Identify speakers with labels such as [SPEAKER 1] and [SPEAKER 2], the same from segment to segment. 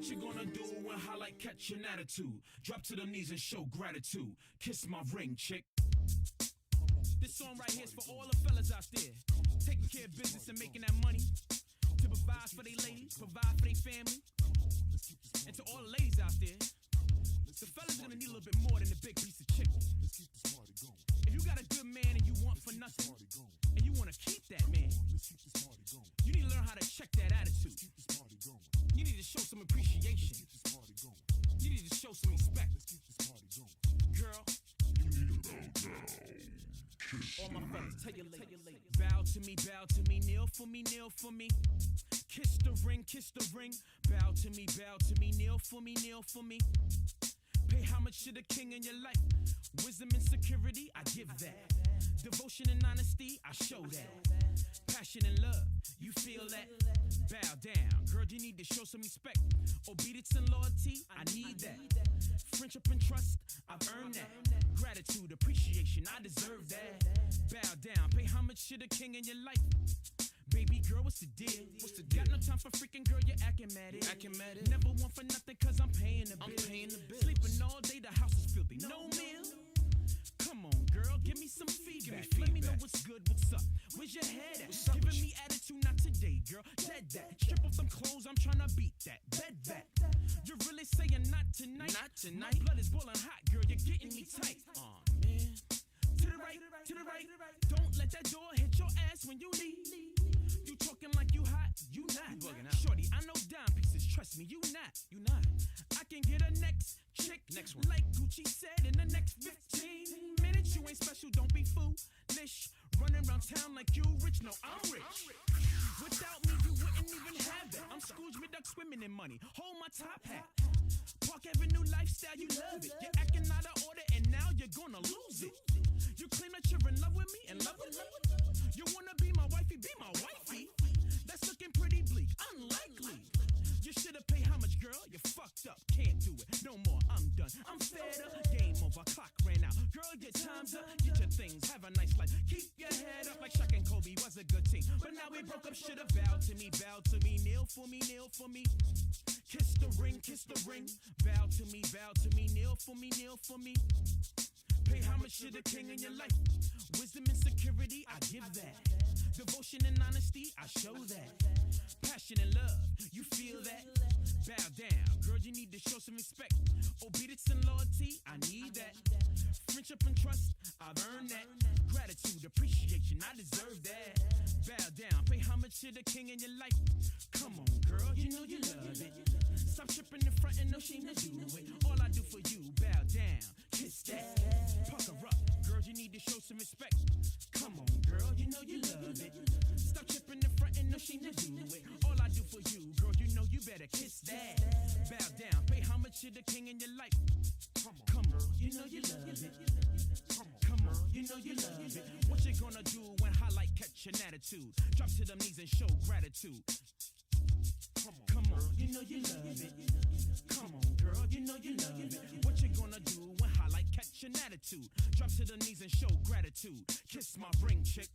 [SPEAKER 1] What you gonna do when highlight catch an attitude? Drop to the knees and show gratitude. Kiss my ring, chick. This song right here is for all the fellas out there taking care of business and making that money to provide for their ladies, provide for their family. And to all the ladies out there, the fellas gonna need a little bit more than a big piece of chicken. If you got a good man and you want for nothing, and you wanna keep that man, you need to learn how to check that attitude. You need to show some appreciation. You need to show some respect. Girl, you need to bow down. All my fellas, tell your lady. Bow to me, kneel for me, kneel for me. Kiss the ring, bow to me, kneel for me, kneel for me. Pay homage to the king in your life. Wisdom and security, I give that. Devotion and honesty, I show that. Passion and love, you feel that? Bow down, girl, you need to show some respect. Obedience and loyalty, I need that. Friendship and trust, I've earned that. Gratitude, appreciation, I deserve that. Bow down, pay homage to the king in your life. Baby girl, what's the deal? Got no time for freaking girl, you're acting mad. Never want for nothing cause I'm paying the bill. Sleeping all day, the house is filthy. No meal. Come on, girl, give me some feedback. Let me know what's good, what's up. Where's your head at? Giving me attitude, not today, girl. Dead that. Strip off them clothes, I'm tryna beat that. Bed that. You're really saying not tonight? Not tonight. My blood is boiling hot, girl. You're getting me tight. Aw, man. To the right. Don't let that door hit your ass when you leave. You talking like you hot, you not. Shorty, I know dime pieces, trust me, you not. I can get a next chick, next one. Like Gucci said, in the next 15 minutes. You ain't special, don't be foolish. Running around town like you rich, no, I'm rich. Without me, you wouldn't even have that. I'm Scrooge McDuck swimming in money. Hold my top hat. Park Avenue lifestyle, you love it. You're acting out of order and now you're gonna lose it. You claim that you're in love with me and love with me. You wanna be my wifey, be my wifey. That's looking pretty bleak, unlikely. You should've paid homage, girl, you fucked up. Can't do it, no more, I'm done. I'm fed up, game over, clock ran out. Girl, your time's up, get your things, have a nice life. Keep your head up like Shaq and Kobe was a good team. But now we broke up, should've bowed to me, kneel for me, kneel for me. Kiss the ring, bow to me, kneel for me, kneel for me. Pay homage to the king in your life. Wisdom and security, I give that. Devotion and honesty, I show that. Passion and love, you feel that? Bow down, girl, you need to show some respect. Obedience and loyalty, I need that. Friendship and trust, I've earned that. Gratitude, appreciation, I deserve that. Bow down, pay homage to the king in your life. Come on, girl, you know you love it. Stop tripping in front and no shame to do it. All I do for you, bow down, kiss that. Pucker up, girl, you need to show some respect. Come on, girl, you know you love it. Stop tripping in front and no shame to do it. All I do for you, girl, you know you better kiss that. Bow down, pay homage to the king in your life. Come on, you know you love it. Come on, you know you love it. What you gonna do when highlight catch an attitude? Drop to them knees and show gratitude. Come on, you know you love it. Come on, girl, you know you love it. What you gonna do when highlight catch an attitude? Drop to the knees and show gratitude. Kiss my ring, chick.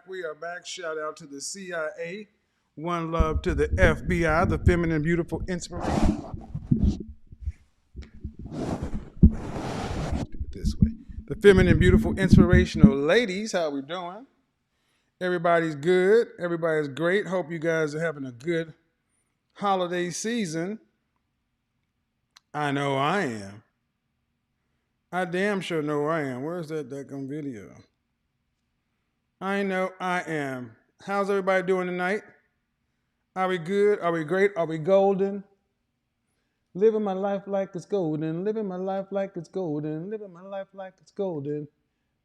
[SPEAKER 2] We are back. Shout out to the CIA. One love to the FBI, the feminine, beautiful inspiration. This way. The feminine, beautiful, inspirational ladies. How we doing? Everybody's good. Everybody's great. Hope you guys are having a good holiday season. I know I am. I damn sure know I am. Where's that daggone video? I know I am. How's everybody doing tonight? Are we good? Are we great? Are we golden? Living my life like it's golden. Living my life like it's golden. Living my life like it's golden.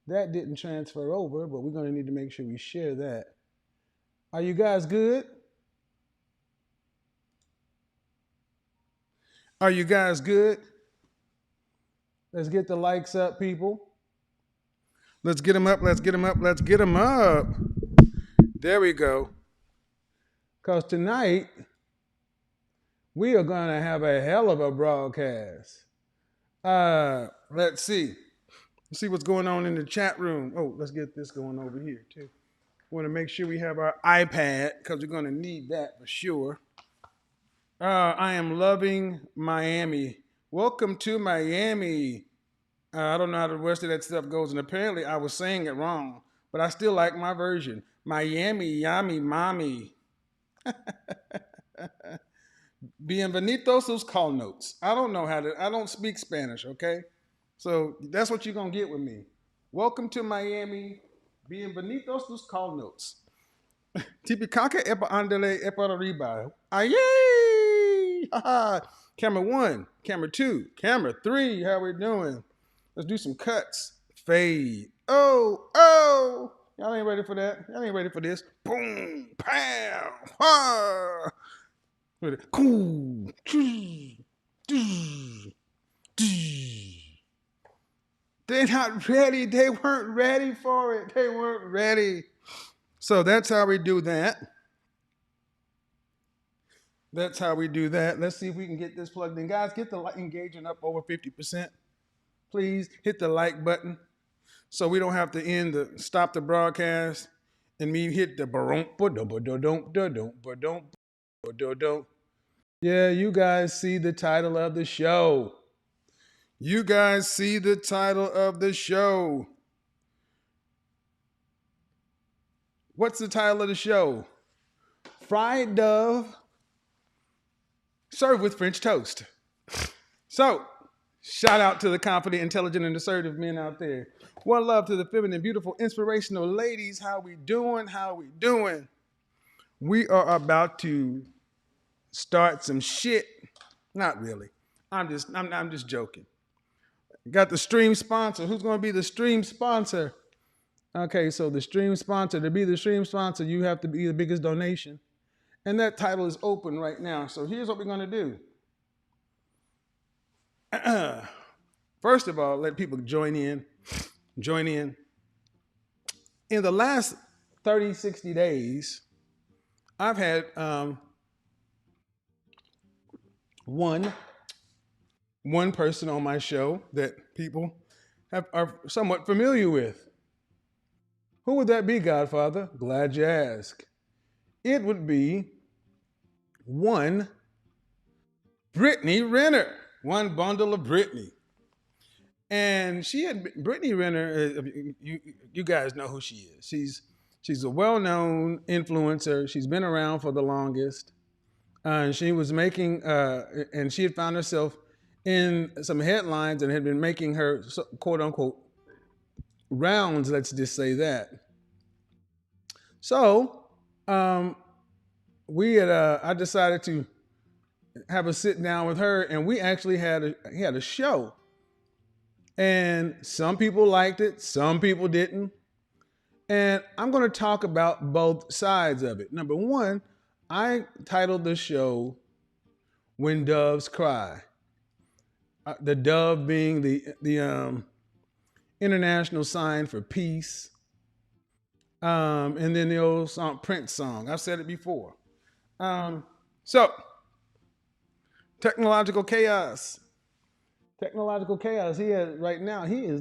[SPEAKER 2] That didn't transfer over, but we're going to need to make sure we share that. Are you guys good? Are you guys good? Let's get the likes up, people. Let's get them up, let's get them up, let's get them up. There we go. Because tonight, we are going to have a hell of a broadcast. Let's see. Let's see what's going on in the chat room. Oh, let's get this going over here, too. Want to make sure we have our iPad because we're going to need that for sure. I am loving Miami. Welcome to Miami. I don't know how the rest of that stuff goes, and apparently I was saying it wrong, but I still like my version. Miami, yummy, mommy. Bienvenidos sus call notes. I don't speak Spanish, okay? So that's what you're going to get with me. Welcome to Miami. Bienvenidos sus call notes. Tipicaca epa andele epa arriba. Ayay! Camera 1, camera 2, camera 3. How we doing? Let's do some cuts. Fade. Oh. Y'all ain't ready for that. Y'all ain't ready for this. Boom. Pow. Ha. Cool. They're not ready. They weren't ready for it. They weren't ready. So that's how we do that. That's how we do that. Let's see if we can get this plugged in. Guys, get the engagement up over 50%. Please hit the like button so we don't have to stop the broadcast and me hit the don't. Yeah, you guys see the title of the show. You guys see the title of the show. What's the title of the show? Fried dove served with French toast. So, shout out to the confident, intelligent, and assertive men out there. One love to the feminine, beautiful, inspirational ladies. How we doing? How we doing? We are about to start some shit. Not really. I'm just joking. Got the stream sponsor. Who's going to be the stream sponsor? Okay, so the stream sponsor, to be the stream sponsor, you have to be the biggest donation. And that title is open right now. So here's what we're going to do. First of all, let people join in. In the last 30, 60 days, I've had one person on my show that people are somewhat familiar with. Who would that be, Godfather? Glad you asked. It would be one Brittany Renner. One bundle of Brittany. And Brittany Renner, you guys know who she is. She's a well-known influencer. She's been around for the longest. And she was making, and she had found herself in some headlines and had been making her quote unquote rounds, let's just say that. So I decided to have a sit down with her, and we actually had a show. And some people liked it, some people didn't. And I'm going to talk about both sides of it. Number one, I titled the show When Doves Cry. The dove being the international sign for peace. And then the old Prince song. I've said it before. So, technological chaos. He is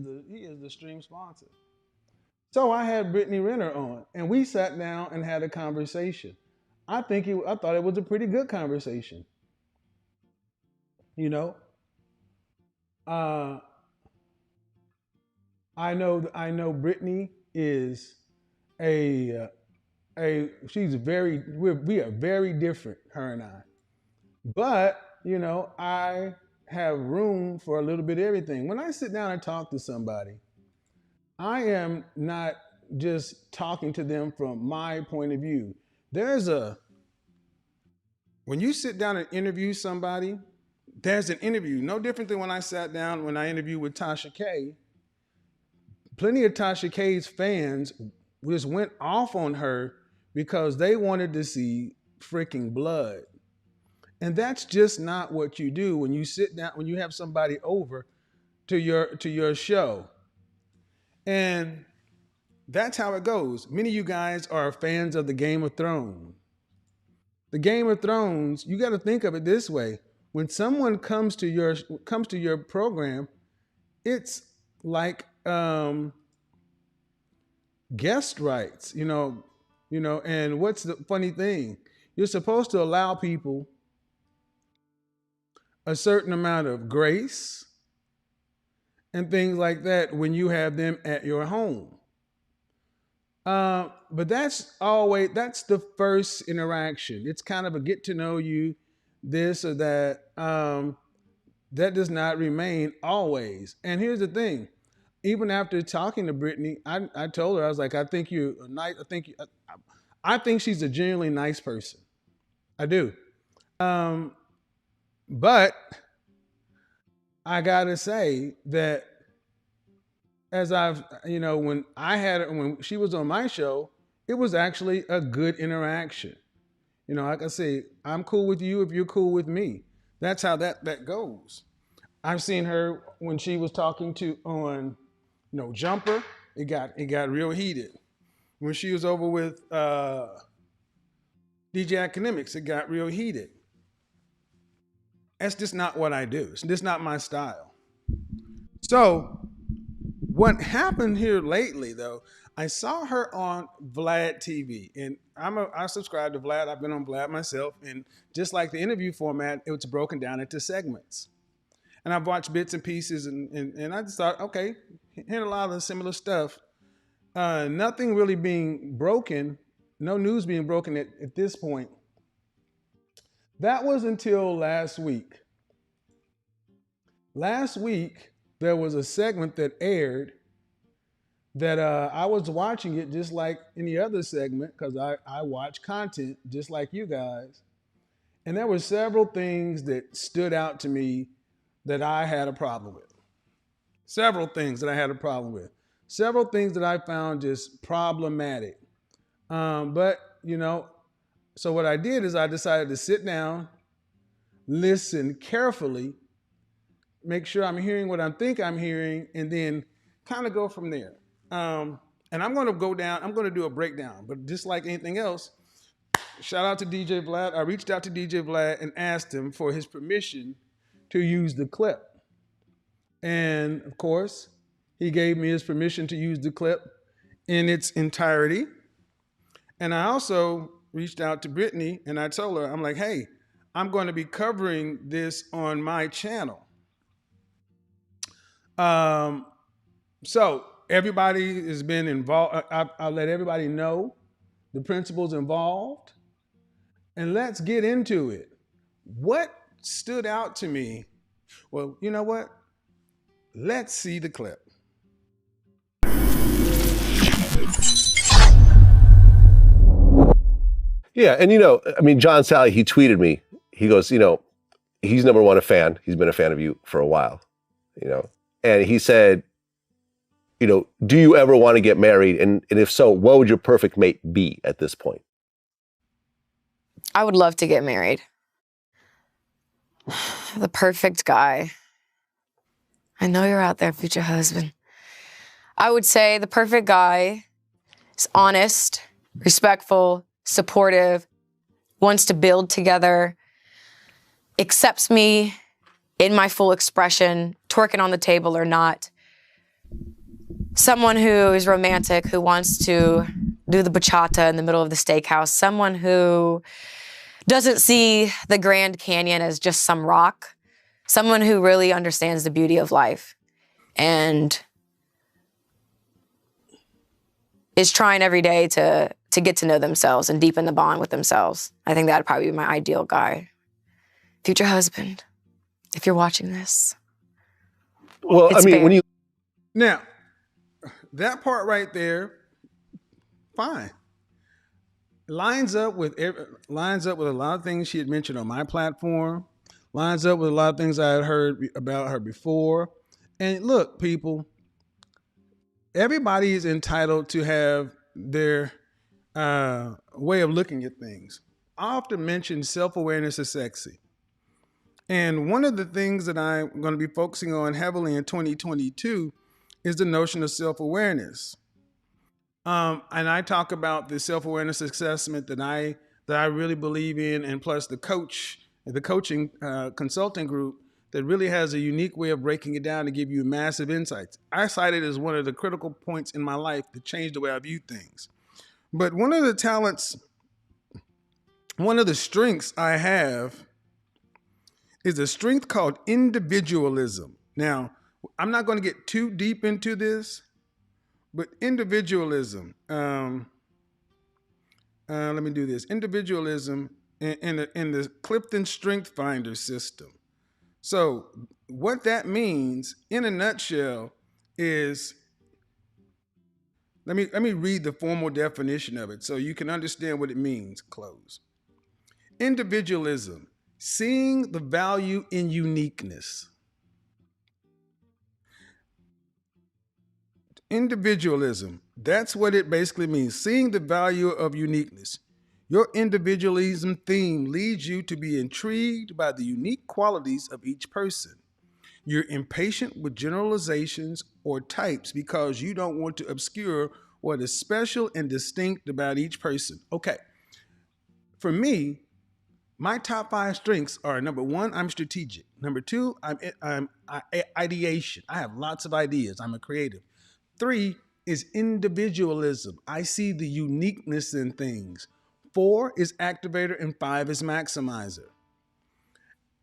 [SPEAKER 2] the stream sponsor. So I had Brittany Renner on, and we sat down and had a conversation. I thought it was a pretty good conversation. You know, I know Brittany is we are very different, her and I. But, you know, I have room for a little bit of everything. When I sit down and talk to somebody, I am not just talking to them from my point of view. When you sit down and interview somebody, there's an interview. No different than when I interviewed with Tasha K. Plenty of Tasha K's fans just went off on her because they wanted to see freaking blood. And that's just not what you do when you sit down, when you have somebody over to your show. And that's how it goes. Many of you guys are fans of the Game of Thrones. The Game of Thrones, you got to think of it this way. When someone comes to your program, it's like guest rights, and what's the funny thing? You're supposed to allow people a certain amount of grace and things like that when you have them at your home. But that's the first interaction. It's kind of a get to know you, this or that. That does not remain always. And here's the thing: even after talking to Brittany, I told her, I was like, I think you're nice. I think she's a genuinely nice person. I do. Um, but I gotta say that as when she was on my show, it was actually a good interaction. Like I say, I'm cool with you if you're cool with me. That's how that goes. I've seen her when she was talking to on No Jumper. It got real heated. When she was over with DJ Academics, it got real heated. That's just not what I do. It's just not my style. So what happened here lately, though, I saw her on Vlad TV, and I subscribe to Vlad. I've been on Vlad myself, and just like the interview format, it was broken down into segments. And I've watched bits and pieces, and I just thought, okay, hearing a lot of similar stuff. Nothing really being broken, no news being broken at this point. That was until last week. Last week, there was a segment that aired that I was watching it just like any other segment because I watch content just like you guys. And there were several things that stood out to me that I had a problem with. Several things that I had a problem with. Several things that I found just problematic. But, so what I did is I decided to sit down, listen carefully, make sure I'm hearing what I think I'm hearing, and then kind of go from there. And I'm going to do a breakdown, but just like anything else, shout out to DJ Vlad. I reached out to DJ Vlad and asked him for his permission to use the clip. And of course, he gave me his permission to use the clip in its entirety. And I also reached out to Brittany and I told her, I'm like, hey, I'm going to be covering this on my channel. So everybody has been involved. I'll let everybody know the principles involved. And let's get into it. What stood out to me? Well, you know what? Let's see the clip.
[SPEAKER 3] Yeah, and John Sally, he tweeted me. He goes, he's number one a fan. He's been a fan of you for a while, And he said, do you ever want to get married? And if so, what would your perfect mate be at this point?
[SPEAKER 4] I would love to get married. The perfect guy. I know you're out there, future husband. I would say the perfect guy is honest, respectful, supportive, wants to build together, accepts me in my full expression, twerking on the table or not. Someone who is romantic, who wants to do the bachata in the middle of the steakhouse. Someone who doesn't see the Grand Canyon as just some rock. Someone who really understands the beauty of life and is trying every day to get to know themselves and deepen the bond with themselves. I think that'd probably be my ideal guy. Future husband, if you're watching this.
[SPEAKER 3] Well, fair.
[SPEAKER 2] Now, that part right there, fine. Lines up with a lot of things she had mentioned on my platform. Lines up with a lot of things I had heard about her before. And look, people, everybody is entitled to have their way of looking at things. I often mention self-awareness is sexy. And one of the things that I'm going to be focusing on heavily in 2022 is the notion of self-awareness. And I talk about the self-awareness assessment that I that I really believe in, and plus the coaching consulting group that really has a unique way of breaking it down to give you massive insights. I cite it as one of the critical points in my life that changed the way I view things. But one of the strengths I have is a strength called individualism. Now, I'm not going to get too deep into this, but individualism. Let me do this. Individualism in the Clifton Strength Finder system. So, what that means, in a nutshell, is let me read the formal definition of it so you can understand what it means. Close. Individualism, seeing the value in uniqueness. Individualism, that's what it basically means, seeing the value of uniqueness. Your individualism theme leads you to be intrigued by the unique qualities of each person. You're impatient with generalizations or types because you don't want to obscure what is special and distinct about each person. Okay, for me, my top 5 strengths are: number 1, I'm strategic. Number 2, I'm ideation. I have lots of ideas. I'm a creative. 3 is individualism. I see the uniqueness in things. 4 is activator, and 5 is maximizer.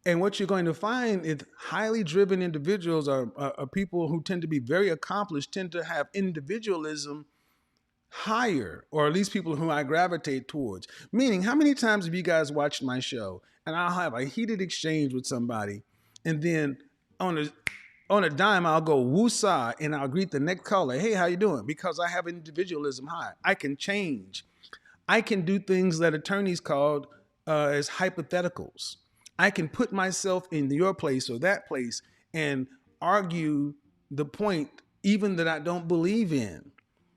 [SPEAKER 2] And what you're going to find is highly driven individuals are people who tend to be very accomplished, tend to have individualism higher, or at least people who I gravitate towards. Meaning, how many times have you guys watched my show and I'll have a heated exchange with somebody, and then on a dime I'll go woosah and I'll greet the next caller, hey, how you doing? Because I have individualism high. I can change. I can do things that attorneys called as hypotheticals. I can put myself in your place or that place and argue the point even that I don't believe in.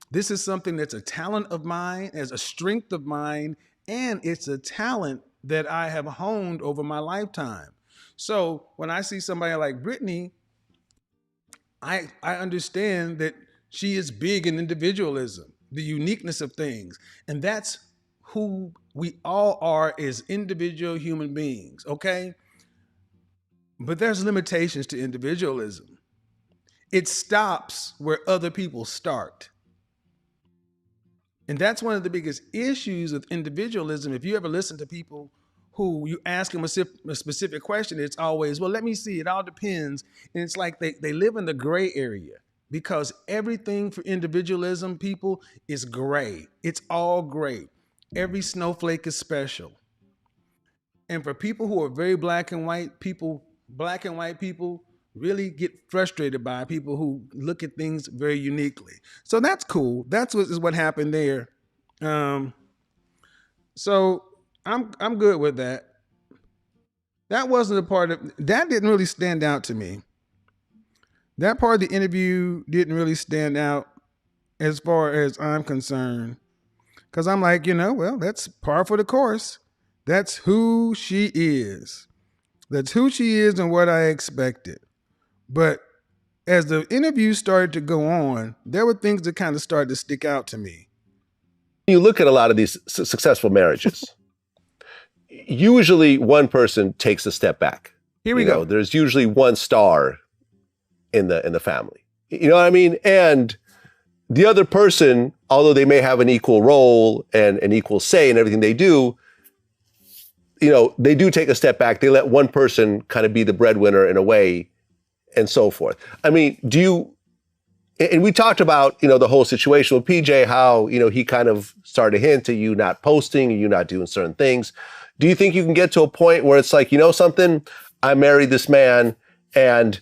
[SPEAKER 2] This is something that's a talent of mine, as a strength of mine, and it's a talent that I have honed over my lifetime. So when I see somebody like Brittany, I understand that she is big in individualism, the uniqueness of things. And that's who we all are as individual human beings, okay? But there's limitations to individualism. It stops where other people start. And that's one of the biggest issues with individualism. If you ever listen to people who you ask them a specific question, it's always, well, let me see, it all depends. And it's like they live in the gray area, because everything for individualism, people, is gray. It's all gray. Every snowflake is special. And for people who are very black and white people really get frustrated by people who look at things very uniquely. So that's cool. That's what happened there. So I'm good with that. That wasn't a part of that. Didn't really stand out to me. That part of the interview didn't really stand out as far as I'm concerned, because I'm like, well, that's par for the course. That's who she is. That's who she is and what I expected. But as the interview started to go on, there were things that kind of started to stick out to me.
[SPEAKER 3] You look at a lot of these successful marriages. Usually one person takes a step back.
[SPEAKER 2] Here we go.
[SPEAKER 3] There's usually one star in the family. You know what I mean? And the other person, although they may have an equal role and an equal say in everything they do, they do take a step back. They let one person kind of be the breadwinner in a way, and so forth. I mean, and we talked about, the whole situation with PJ, how, he kind of started to hint at you not posting, you not doing certain things. Do you think you can get to a point where it's like, something, I married this man and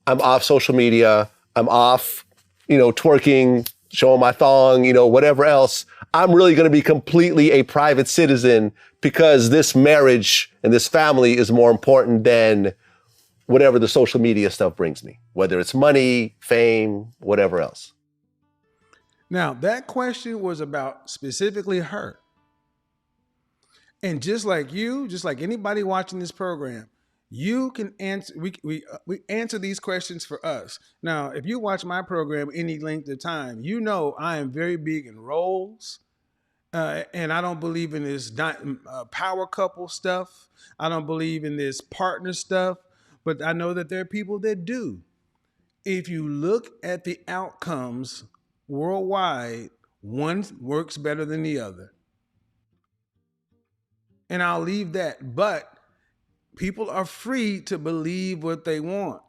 [SPEAKER 3] I'm off social media, I'm off, twerking, showing my thong, whatever else. I'm really going to be completely a private citizen because this marriage and this family is more important than whatever the social media stuff brings me, whether it's money, fame, whatever else.
[SPEAKER 2] Now, that question was about specifically her. And just like you, just like anybody watching this program, you can answer, we answer these questions for us. Now, if you watch my program any length of time, I am very big in roles. And I don't believe in this power couple stuff. I don't believe in this partner stuff. But I know that there are people that do. If you look at the outcomes worldwide, one works better than the other. And I'll leave that. But people are free to believe what they want.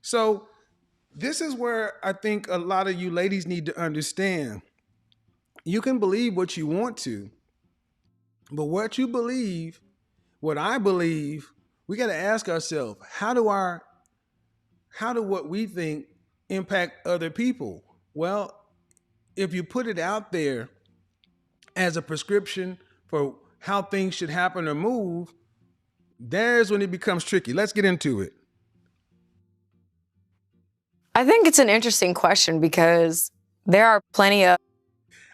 [SPEAKER 2] So this is where I think a lot of you ladies need to understand. You can believe what you want to, but what you believe, what I believe, we got to ask ourselves, how do what we think impact other people? Well, if you put it out there as a prescription for how things should happen or move, there's when it becomes tricky. Let's get into it.
[SPEAKER 4] I think it's an interesting question because there are plenty of.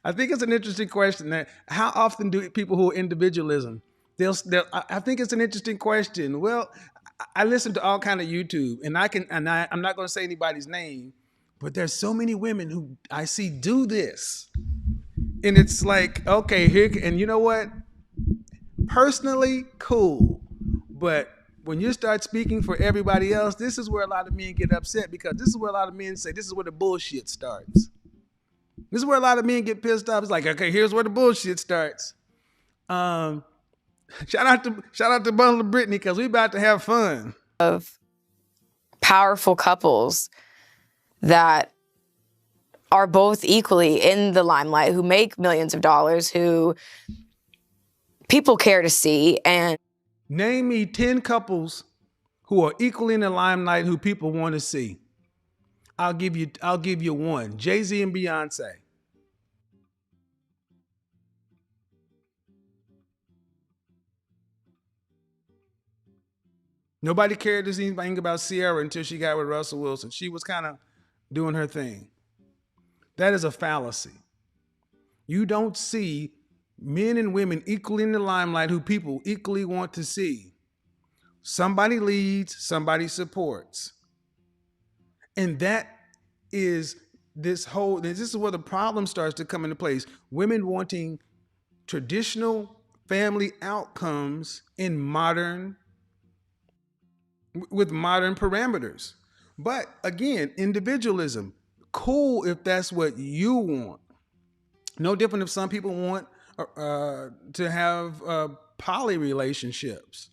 [SPEAKER 2] I think it's an interesting question. That how often do people who are individualism? I think it's an interesting question. Well, I listen to all kind of YouTube, and I'm not going to say anybody's name, but there's so many women who I see do this, and it's like, okay, here, and you know what? Personally, cool, but when you start speaking for everybody else, this is where a lot of men get upset, because this is where a lot of men say this is where the bullshit starts. This is where a lot of men get pissed off. It's like, okay, here's where the bullshit starts. Shout out to Bundle of Brittany, because we about to have fun.
[SPEAKER 4] Of powerful couples that are both equally in the limelight, who make millions of dollars, who people care to see. And
[SPEAKER 2] name me 10 couples who are equally in the limelight who people want to see. I'll give you one. Jay-Z and Beyonce. Nobody cared to see anything about Ciara until she got with Russell Wilson. She was kind of doing her thing. That is a fallacy. You don't see men and women equally in the limelight who people equally want to see. Somebody leads, somebody supports. And that is this is where the problem starts to come into place. Women wanting traditional family outcomes with modern parameters. But again, individualism, cool if that's what you want. No different if some people want to have poly relationships.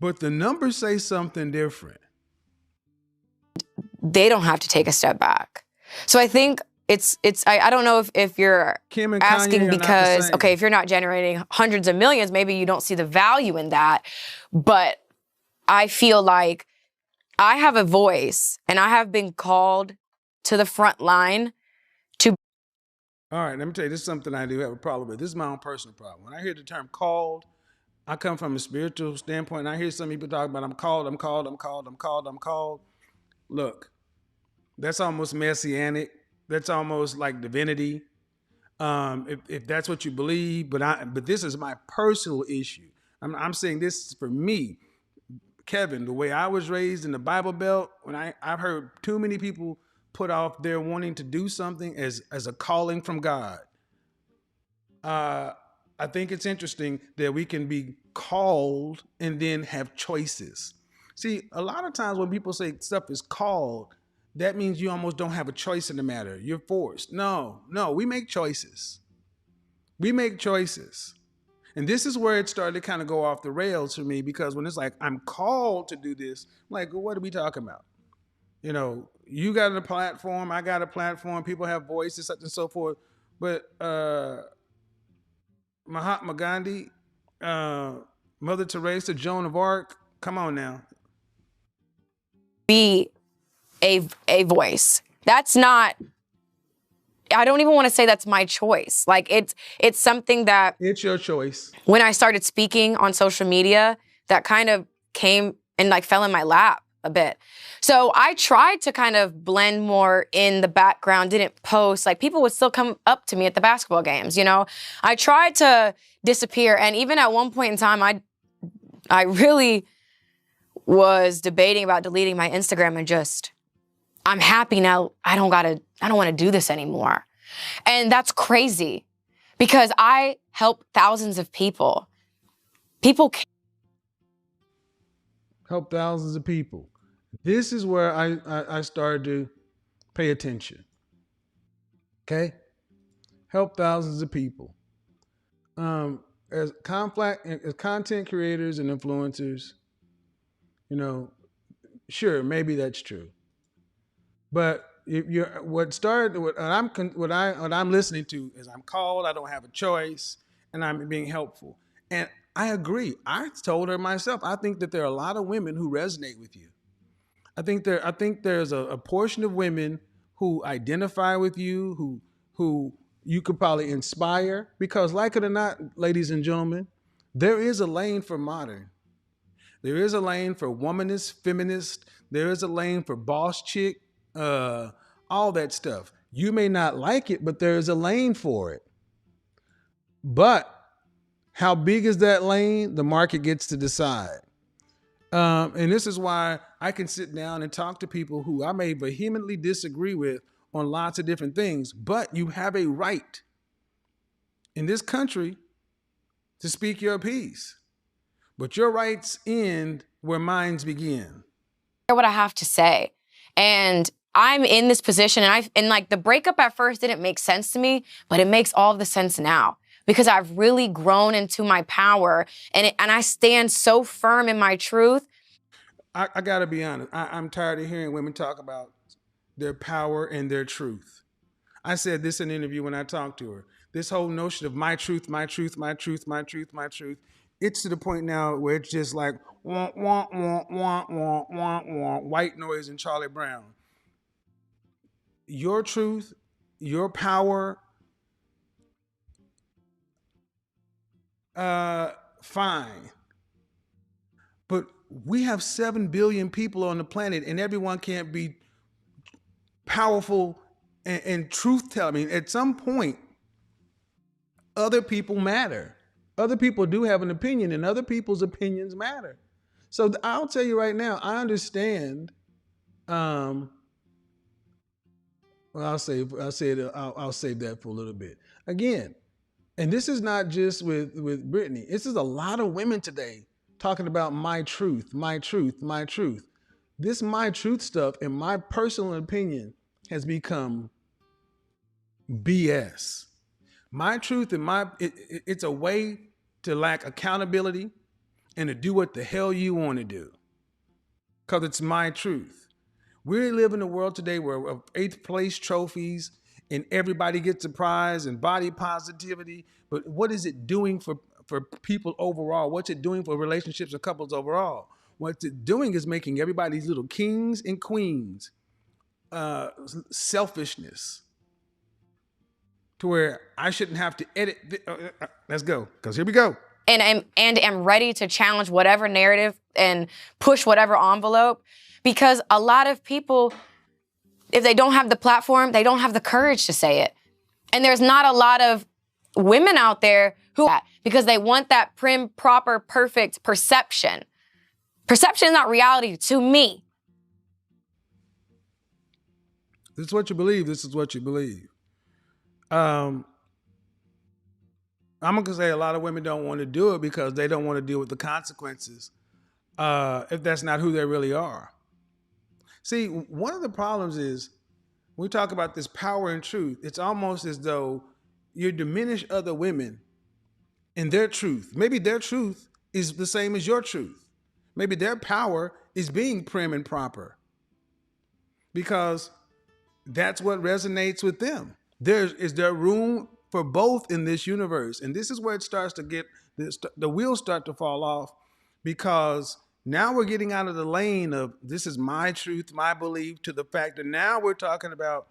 [SPEAKER 2] But the numbers say something different.
[SPEAKER 4] They don't have to take a step back. So I think I don't know if you're
[SPEAKER 2] Kim and
[SPEAKER 4] asking
[SPEAKER 2] Kanye
[SPEAKER 4] because, okay, if you're not generating hundreds of millions, maybe you don't see the value in that. But I feel like I have a voice, and I have been called to the front line to.
[SPEAKER 2] All right, let me tell you, this is something I do have a problem with. This is my own personal problem. When I hear the term called, I come from a spiritual standpoint, and I hear some people talk about I'm called. Look, that's almost messianic. That's almost like divinity. If that's what you believe, but this is my personal issue. I'm saying this is for me. Kevin, the way I was raised in the Bible Belt, when I've heard too many people put off their wanting to do something as a calling from God. I think it's interesting that we can be called and then have choices. See, a lot of times when people say stuff is called, that means you almost don't have a choice in the matter. You're forced. No, we make choices. We make choices. And this is where it started to kind of go off the rails for me, because when it's like, I'm called to do this, I'm like, well, what are we talking about? You know, you got a platform, I got a platform, people have voices, such and so forth. But Mahatma Gandhi, Mother Teresa, Joan of Arc, come on now.
[SPEAKER 4] Be a voice. That's not, I don't even want to say that's my choice. Like it's something that.
[SPEAKER 2] It's your choice.
[SPEAKER 4] When I started speaking on social media, that kind of came and like fell in my lap a bit. So I tried to kind of blend more in the background, didn't post. Like people would still come up to me at the basketball games, you know? I tried to disappear. And even at one point in time, I really was debating about deleting my Instagram and just, I'm happy now. I don't want to do this anymore. And that's crazy because I help thousands of people. People
[SPEAKER 2] Help thousands of people. This is where I started to pay attention. Okay? Help thousands of people. As content creators and influencers, you know, sure, maybe that's true. But if you're what I'm listening to is I'm called, I don't have a choice, and I'm being helpful. And I agree. I told her myself, I think that there are a lot of women who resonate with you. I think there's a portion of women who identify with you, who you could probably inspire, because like it or not, ladies and gentlemen, there is a lane for modern. There is a lane for womanist, feminist. There is a lane for boss chick, uh, all that stuff. You may not like it, but there is a lane for it. But how big is that lane? The market gets to decide. And this is why I can sit down and talk to people who I may vehemently disagree with on lots of different things, but you have a right in this country to speak your piece. But your rights end where mine begin.
[SPEAKER 4] what I have to say. And I'm in this position, and like the breakup at first didn't make sense to me, but it makes all the sense now because I've really grown into my power, and I stand so firm in my truth.
[SPEAKER 2] I got to be honest. I'm tired of hearing women talk about their power and their truth. I said this in an interview when I talked to her. This whole notion of my truth, my truth, my truth, my truth, my truth. It's to the point now where it's just like wah, wah, wah, wah, wah, wah, wah, white noise and Charlie Brown. Your truth, your power, fine. But we have 7 billion people on the planet, and everyone can't be powerful and truth telling. I mean, at some point, other people matter. Other people do have an opinion, and other people's opinions matter. So I'll tell you right now, I understand. Well, I'll save that for a little bit. Again, and this is not just with Brittany. This is a lot of women today talking about my truth, my truth, my truth. This my truth stuff, in my personal opinion, has become BS. My truth and it's a way to lack accountability and to do what the hell you want to do. Because it's my truth. We live in a world today where 8th place trophies and everybody gets a prize and body positivity. But what is it doing for people overall? What's it doing for relationships and couples overall? What it's doing is making everybody little kings and queens. Selfishness. To where I shouldn't have to edit. Let's go, because here we go.
[SPEAKER 4] And am ready to challenge whatever narrative and push whatever envelope, because a lot of people, if they don't have the platform, they don't have the courage to say it. And there's not a lot of women out there who, because they want that prim, proper, perfect perception. Perception is not reality to me.
[SPEAKER 2] This is what you believe. This is what you believe. I'm going to say a lot of women don't want to do it because they don't want to deal with the consequences if that's not who they really are. See, one of the problems is when we talk about this power and truth, it's almost as though you diminish other women in their truth. Maybe their truth is the same as your truth. Maybe their power is being prim and proper because that's what resonates with them. Is there room for both in this universe? And this is where it starts to get, the wheels start to fall off, because now we're getting out of the lane of this is my truth, my belief, to the fact that now we're talking about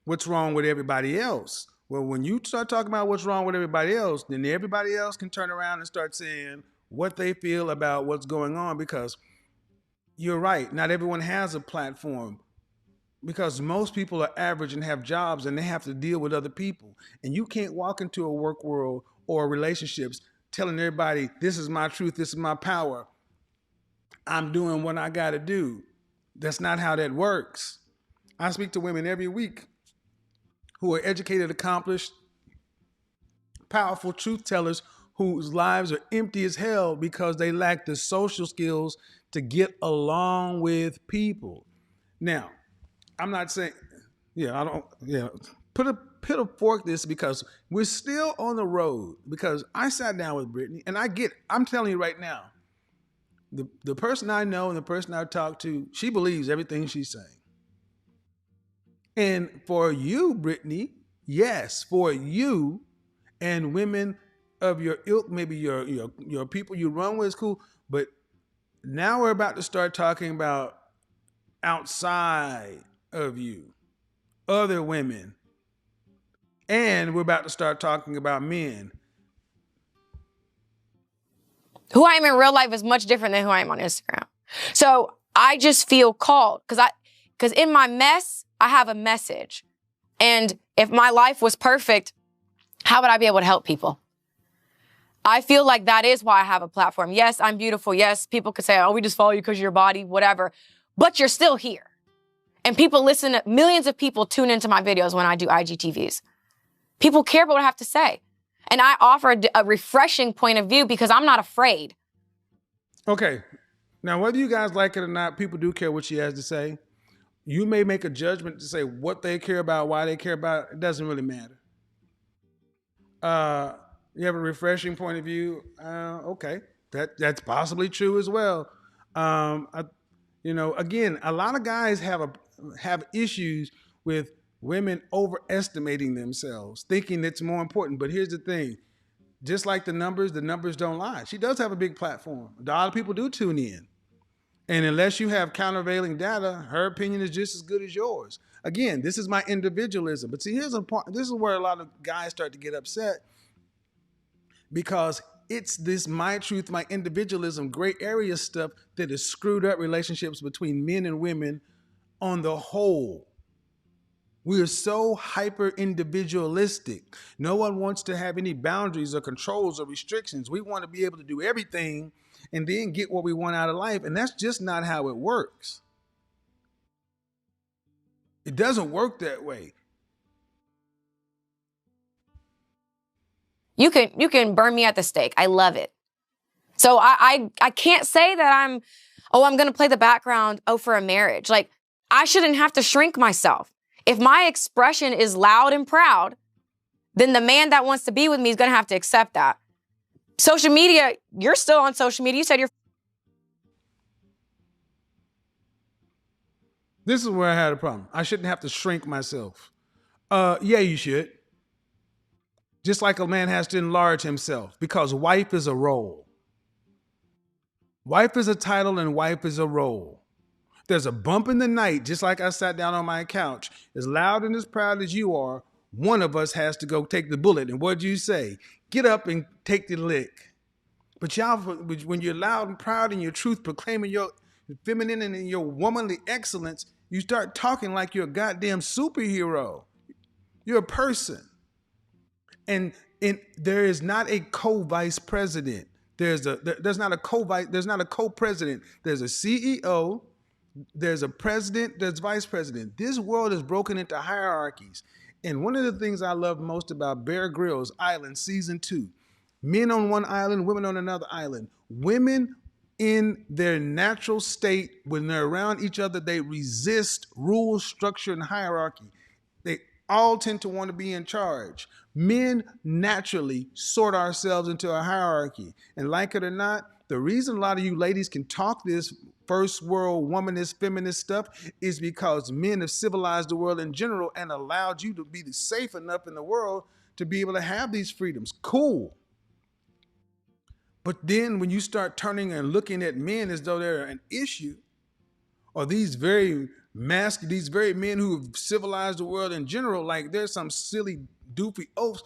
[SPEAKER 2] what's wrong with everybody else. Well, when you start talking about what's wrong with everybody else, then everybody else can turn around and start saying what they feel about what's going on, because you're right, not everyone has a platform. Because most people are average and have jobs and they have to deal with other people. And you can't walk into a work world or relationships telling everybody, this is my truth, this is my power. I'm doing what I got to do. That's not how that works. I speak to women every week who are educated, accomplished, powerful truth tellers whose lives are empty as hell because they lack the social skills to get along with people. Now, I'm not saying, yeah, I don't, yeah, put a fork this because we're still on the road. Because I sat down with Brittany and I'm telling you right now, the person I know and the person I talk to, she believes everything she's saying. And for you, Brittany, yes, for you and women of your ilk, maybe your people you run with is cool. But now we're about to start talking about outside of you, other women. And we're about to start talking about men.
[SPEAKER 4] Who I am in real life is much different than who I am on Instagram. So I just feel called because in my mess, I have a message. And if my life was perfect, how would I be able to help people? I feel like that is why I have a platform. Yes, I'm beautiful. Yes, people could say, oh, we just follow you because of your body, whatever. But you're still here. And millions of people tune into my videos when I do IGTVs. People care about what I have to say. And I offer a refreshing point of view because I'm not afraid.
[SPEAKER 2] Okay. Now, whether you guys like it or not, people do care what she has to say. You may make a judgment to say what they care about, why they care about it. It doesn't really matter. You have a refreshing point of view. Okay. That's possibly true as well. Again, a lot of guys have issues with women overestimating themselves, thinking it's more important. But here's the thing. Just like the numbers don't lie. She does have a big platform. A lot of people do tune in. And unless you have countervailing data, her opinion is just as good as yours. Again, this is my individualism. But see, this is where a lot of guys start to get upset because it's this my truth, my individualism, gray area stuff that has screwed up relationships between men and women on the whole. We are so hyper individualistic. No one wants to have any boundaries or controls or restrictions. We want to be able to do everything and then get what we want out of life. And that's just not how it works. It doesn't work that way.
[SPEAKER 4] You can burn me at the stake. I love it. So I can't say that I'm going to play the background, for a marriage. Like, I shouldn't have to shrink myself. If my expression is loud and proud, then the man that wants to be with me is going to have to accept that. Social media, you're still on social media. You said you're...
[SPEAKER 2] This is where I had a problem. I shouldn't have to shrink myself. Yeah, you should. Just like a man has to enlarge himself, because wife is a role. Wife is a title and wife is a role. There's a bump in the night, just like I sat down on my couch. As loud and as proud as you are, one of us has to go take the bullet. And what'd you say? Get up and take the lick. But y'all, when you're loud and proud in your truth, proclaiming your feminine and your womanly excellence, you start talking like you're a goddamn superhero. You're a person. And there is not a co-vice president. There's not a co-president. There's a CEO. There's a president, there's vice president. This world is broken into hierarchies. And one of the things I love most about Bear Grylls Island Season 2, men on one island, women on another island. Women in their natural state, when they're around each other, they resist rules, structure, and hierarchy. They all tend to want to be in charge. Men naturally sort ourselves into a hierarchy. And like it or not, the reason a lot of you ladies can talk this first world womanist, feminist stuff is because men have civilized the world in general and allowed you to be safe enough in the world to be able to have these freedoms. Cool. But then when you start turning and looking at men as though they're an issue, or these very men who have civilized the world in general, like there's some silly doofy oafs,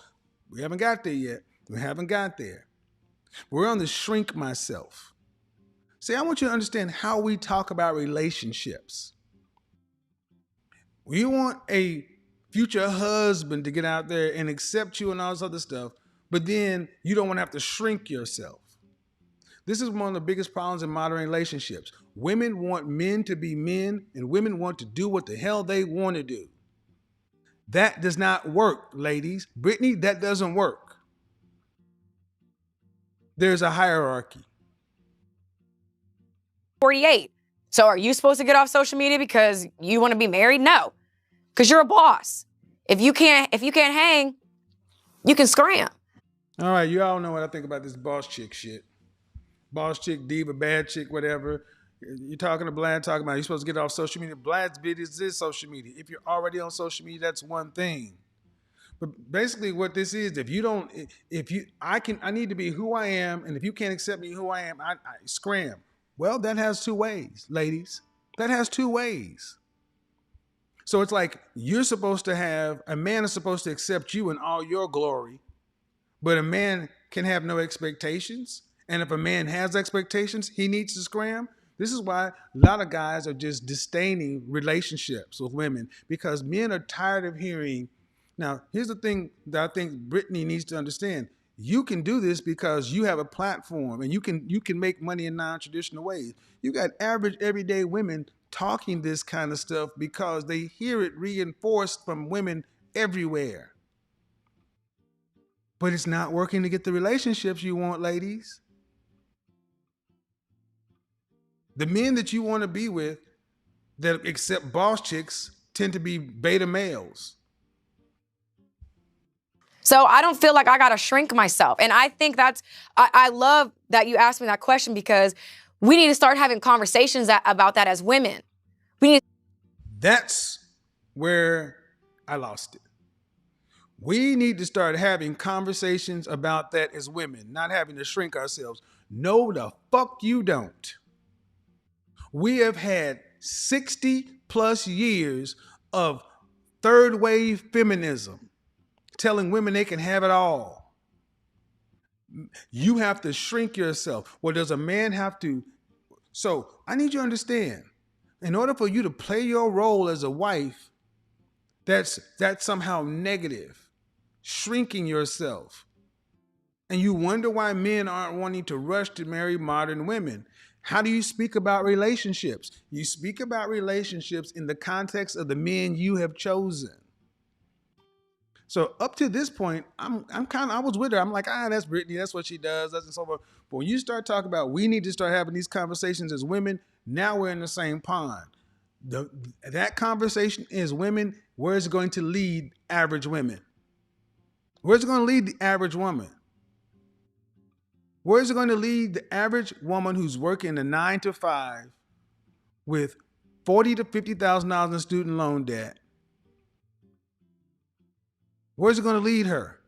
[SPEAKER 2] we haven't got there yet. We haven't got there. We're on the shrink myself. See, I want you to understand how we talk about relationships. We want a future husband to get out there and accept you and all this other stuff, but then you don't want to have to shrink yourself. This is one of the biggest problems in modern relationships. Women want men to be men, and women want to do what the hell they want to do. That does not work, ladies. Brittany, that doesn't work. There's a hierarchy.
[SPEAKER 4] 48. So are you supposed to get off social media because you want to be married? No. Because you're a boss. If you can't hang, you can scram.
[SPEAKER 2] All right, you all know what I think about this boss chick shit. Boss chick, diva, bad chick, whatever. You're talking to Blad, talking about you're supposed to get off social media. Blad's business is social media. If you're already on social media, that's one thing. But basically what this is, I need to be who I am, and if you can't accept me who I am, I scram. Well, that has two ways, ladies. That has two ways. So it's like a man is supposed to accept you in all your glory, but a man can have no expectations. And if a man has expectations, he needs to scram. This is why a lot of guys are just disdaining relationships with women, because men are tired of hearing. Now, here's the thing that I think Brittany needs to understand. You can do this because you have a platform and you can make money in non-traditional ways. You got average everyday women talking this kind of stuff because they hear it reinforced from women everywhere. But it's not working to get the relationships you want, ladies. The men that you want to be with that accept boss chicks tend to be beta males.
[SPEAKER 4] So I don't feel like I got to shrink myself. And I think I love that you asked me that question, because we need to start having conversations about that as women.
[SPEAKER 2] That's where I lost it. We need to start having conversations about that as women, not having to shrink ourselves. No, the fuck you don't. We have had 60 plus years of third wave feminism telling women they can have it all. You have to shrink yourself. Well, does a man have to? So I need you to understand, in order for you to play your role as a wife, that's somehow negative, shrinking yourself. And you wonder why men aren't wanting to rush to marry modern women. How do you speak about relationships? You speak about relationships in the context of the men you have chosen. So up to this point, I was with her. I'm like, that's Brittany. That's what she does. That's and so forth. But when you start talking about, we need to start having these conversations as women, now we're in the same pond. That conversation is women. Where is it going to lead average women? Where's it going to lead the average woman? Where's it going to lead the average woman who's working a 9 to 5 with $40,000 to $50,000 in student loan debt? Where's it going to lead her?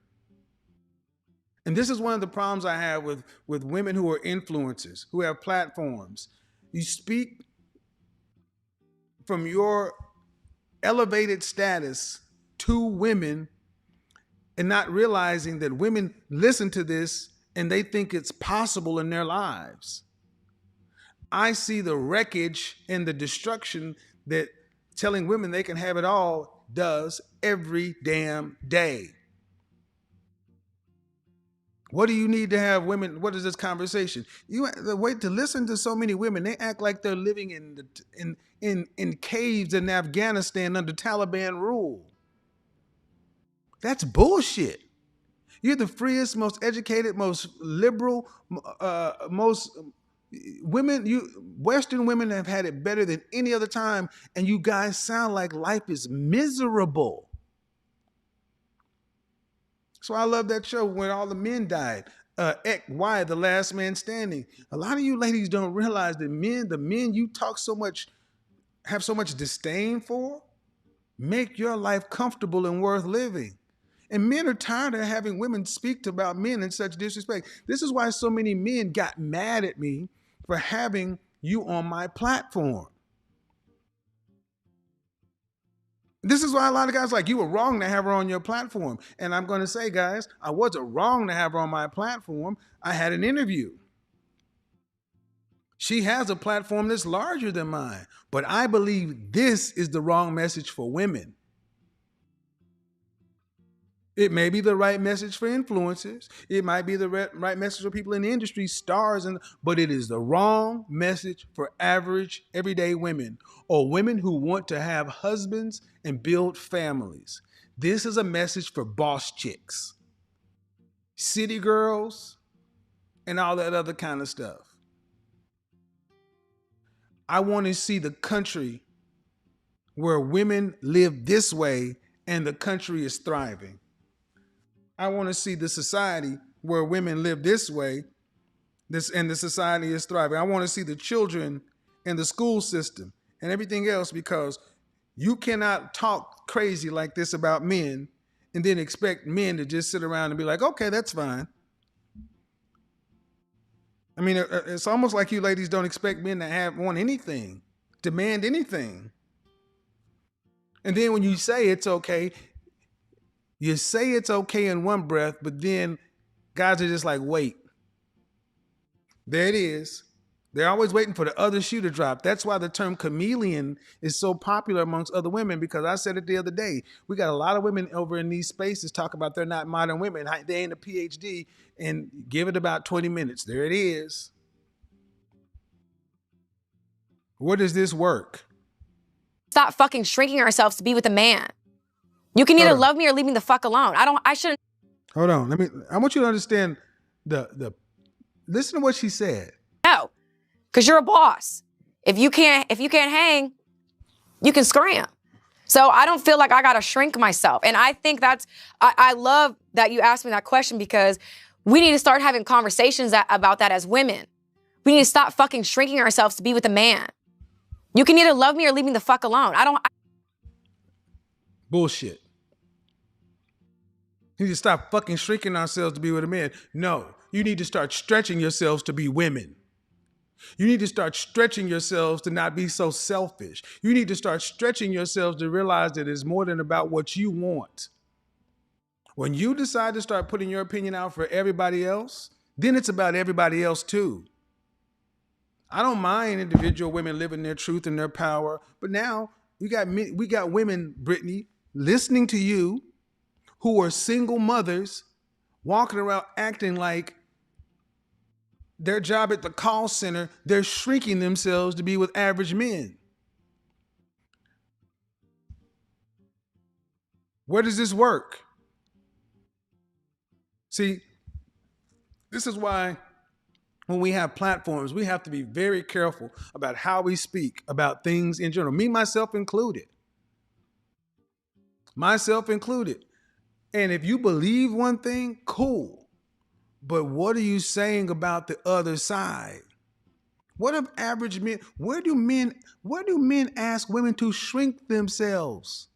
[SPEAKER 2] And this is one of the problems I have with women who are influencers, who have platforms. You speak from your elevated status to women and not realizing that women listen to this and they think it's possible in their lives. I see the wreckage and the destruction that telling women they can have it all does every damn day. What do you need to have women? What is this conversation? The way to listen to so many women, they act like they're living in caves in Afghanistan under Taliban rule. That's bullshit. You're the freest, most educated, most liberal, most women. Western women have had it better than any other time, and you guys sound like life is miserable. So I love that show when all the men died. Why the last man standing? A lot of you ladies don't realize that the men you have so much disdain for, make your life comfortable and worth living. And men are tired of having women speak about men in such disrespect. This is why so many men got mad at me for having you on my platform. This is why a lot of guys are like, you were wrong to have her on your platform. And I'm going to say, guys, I wasn't wrong to have her on my platform. I had an interview. She has a platform that's larger than mine. But I believe this is the wrong message for women. It may be the right message for influencers. It might be the right message for people in the industry, stars, but it is the wrong message for average, everyday women, or women who want to have husbands and build families. This is a message for boss chicks, city girls, and all that other kind of stuff. I want to see the country where women live this way and the country is thriving. I want to see the society where women live this way, and the society is thriving. I want to see the children and the school system and everything else, because you cannot talk crazy like this about men and then expect men to just sit around and be like, okay, that's fine. I mean, it's almost like you ladies don't expect men to want anything, demand anything. And then when you say it's okay, you say it's okay in one breath, but then guys are just like, wait, there it is. They're always waiting for the other shoe to drop. That's why the term chameleon is so popular amongst other women, because I said it the other day. We got a lot of women over in these spaces talk about they're not modern women. They ain't a PhD, and give it about 20 minutes. There it is. Where does this work?
[SPEAKER 4] Stop fucking shrinking ourselves to be with a man. You can either love me or leave me the fuck alone. I shouldn't.
[SPEAKER 2] Hold on. I want you to understand listen to what she said.
[SPEAKER 4] No, because you're a boss. If you can't hang, you can scram. So I don't feel like I gotta shrink myself. And I think I love that you asked me that question, because we need to start having conversations about that as women. We need to stop fucking shrinking ourselves to be with a man. You can either love me or leave me the fuck alone.
[SPEAKER 2] Bullshit. You need to stop fucking shrinking ourselves to be with a man. No, you need to start stretching yourselves to be women. You need to start stretching yourselves to not be so selfish. You need to start stretching yourselves to realize that it's more than about what you want. When you decide to start putting your opinion out for everybody else, then it's about everybody else too. I don't mind individual women living their truth and their power, but now we got women, Brittany, listening to you, who are single mothers, walking around acting like their job at the call center, they're shrinking themselves to be with average men. Where does this work? See, this is why when we have platforms, we have to be very careful about how we speak about things in general. Me, myself included. Myself included. And if you believe one thing, cool. But what are you saying about the other side? What of average men? Where do men ask women to shrink themselves?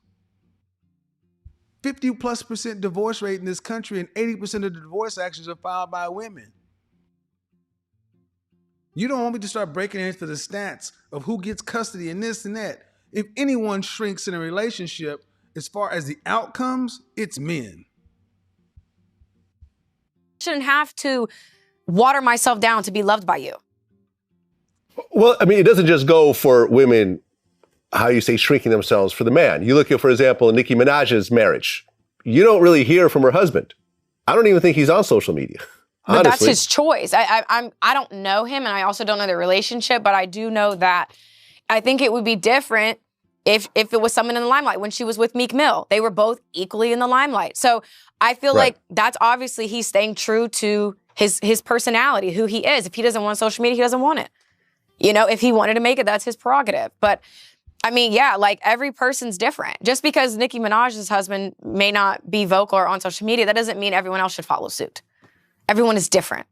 [SPEAKER 2] 50+% divorce rate in this country, and 80% of the divorce actions are filed by women. You don't want me to start breaking into the stats of who gets custody and this and that. If anyone shrinks in a relationship, as far as the outcomes, it's men.
[SPEAKER 4] Shouldn't have to water myself down to be loved by you.
[SPEAKER 3] Well, I mean, it doesn't just go for women, how you say shrinking themselves for the man. You look at, for example, Nicki Minaj's marriage. You don't really hear from her husband. I don't even think he's on social media.
[SPEAKER 4] But
[SPEAKER 3] honestly.
[SPEAKER 4] That's his choice. I don't know him, and I also don't know their relationship, but I do know that I think it would be different if it was someone in the limelight. When she was with Meek Mill, they were both equally in the limelight. So I feel like that's obviously he's staying true to his personality, who he is. If he doesn't want social media, he doesn't want it. You know, if he wanted to make it, that's his prerogative. But I mean, yeah, like every person's different. Just because Nicki Minaj's husband may not be vocal or on social media, that doesn't mean everyone else should follow suit. Everyone is different.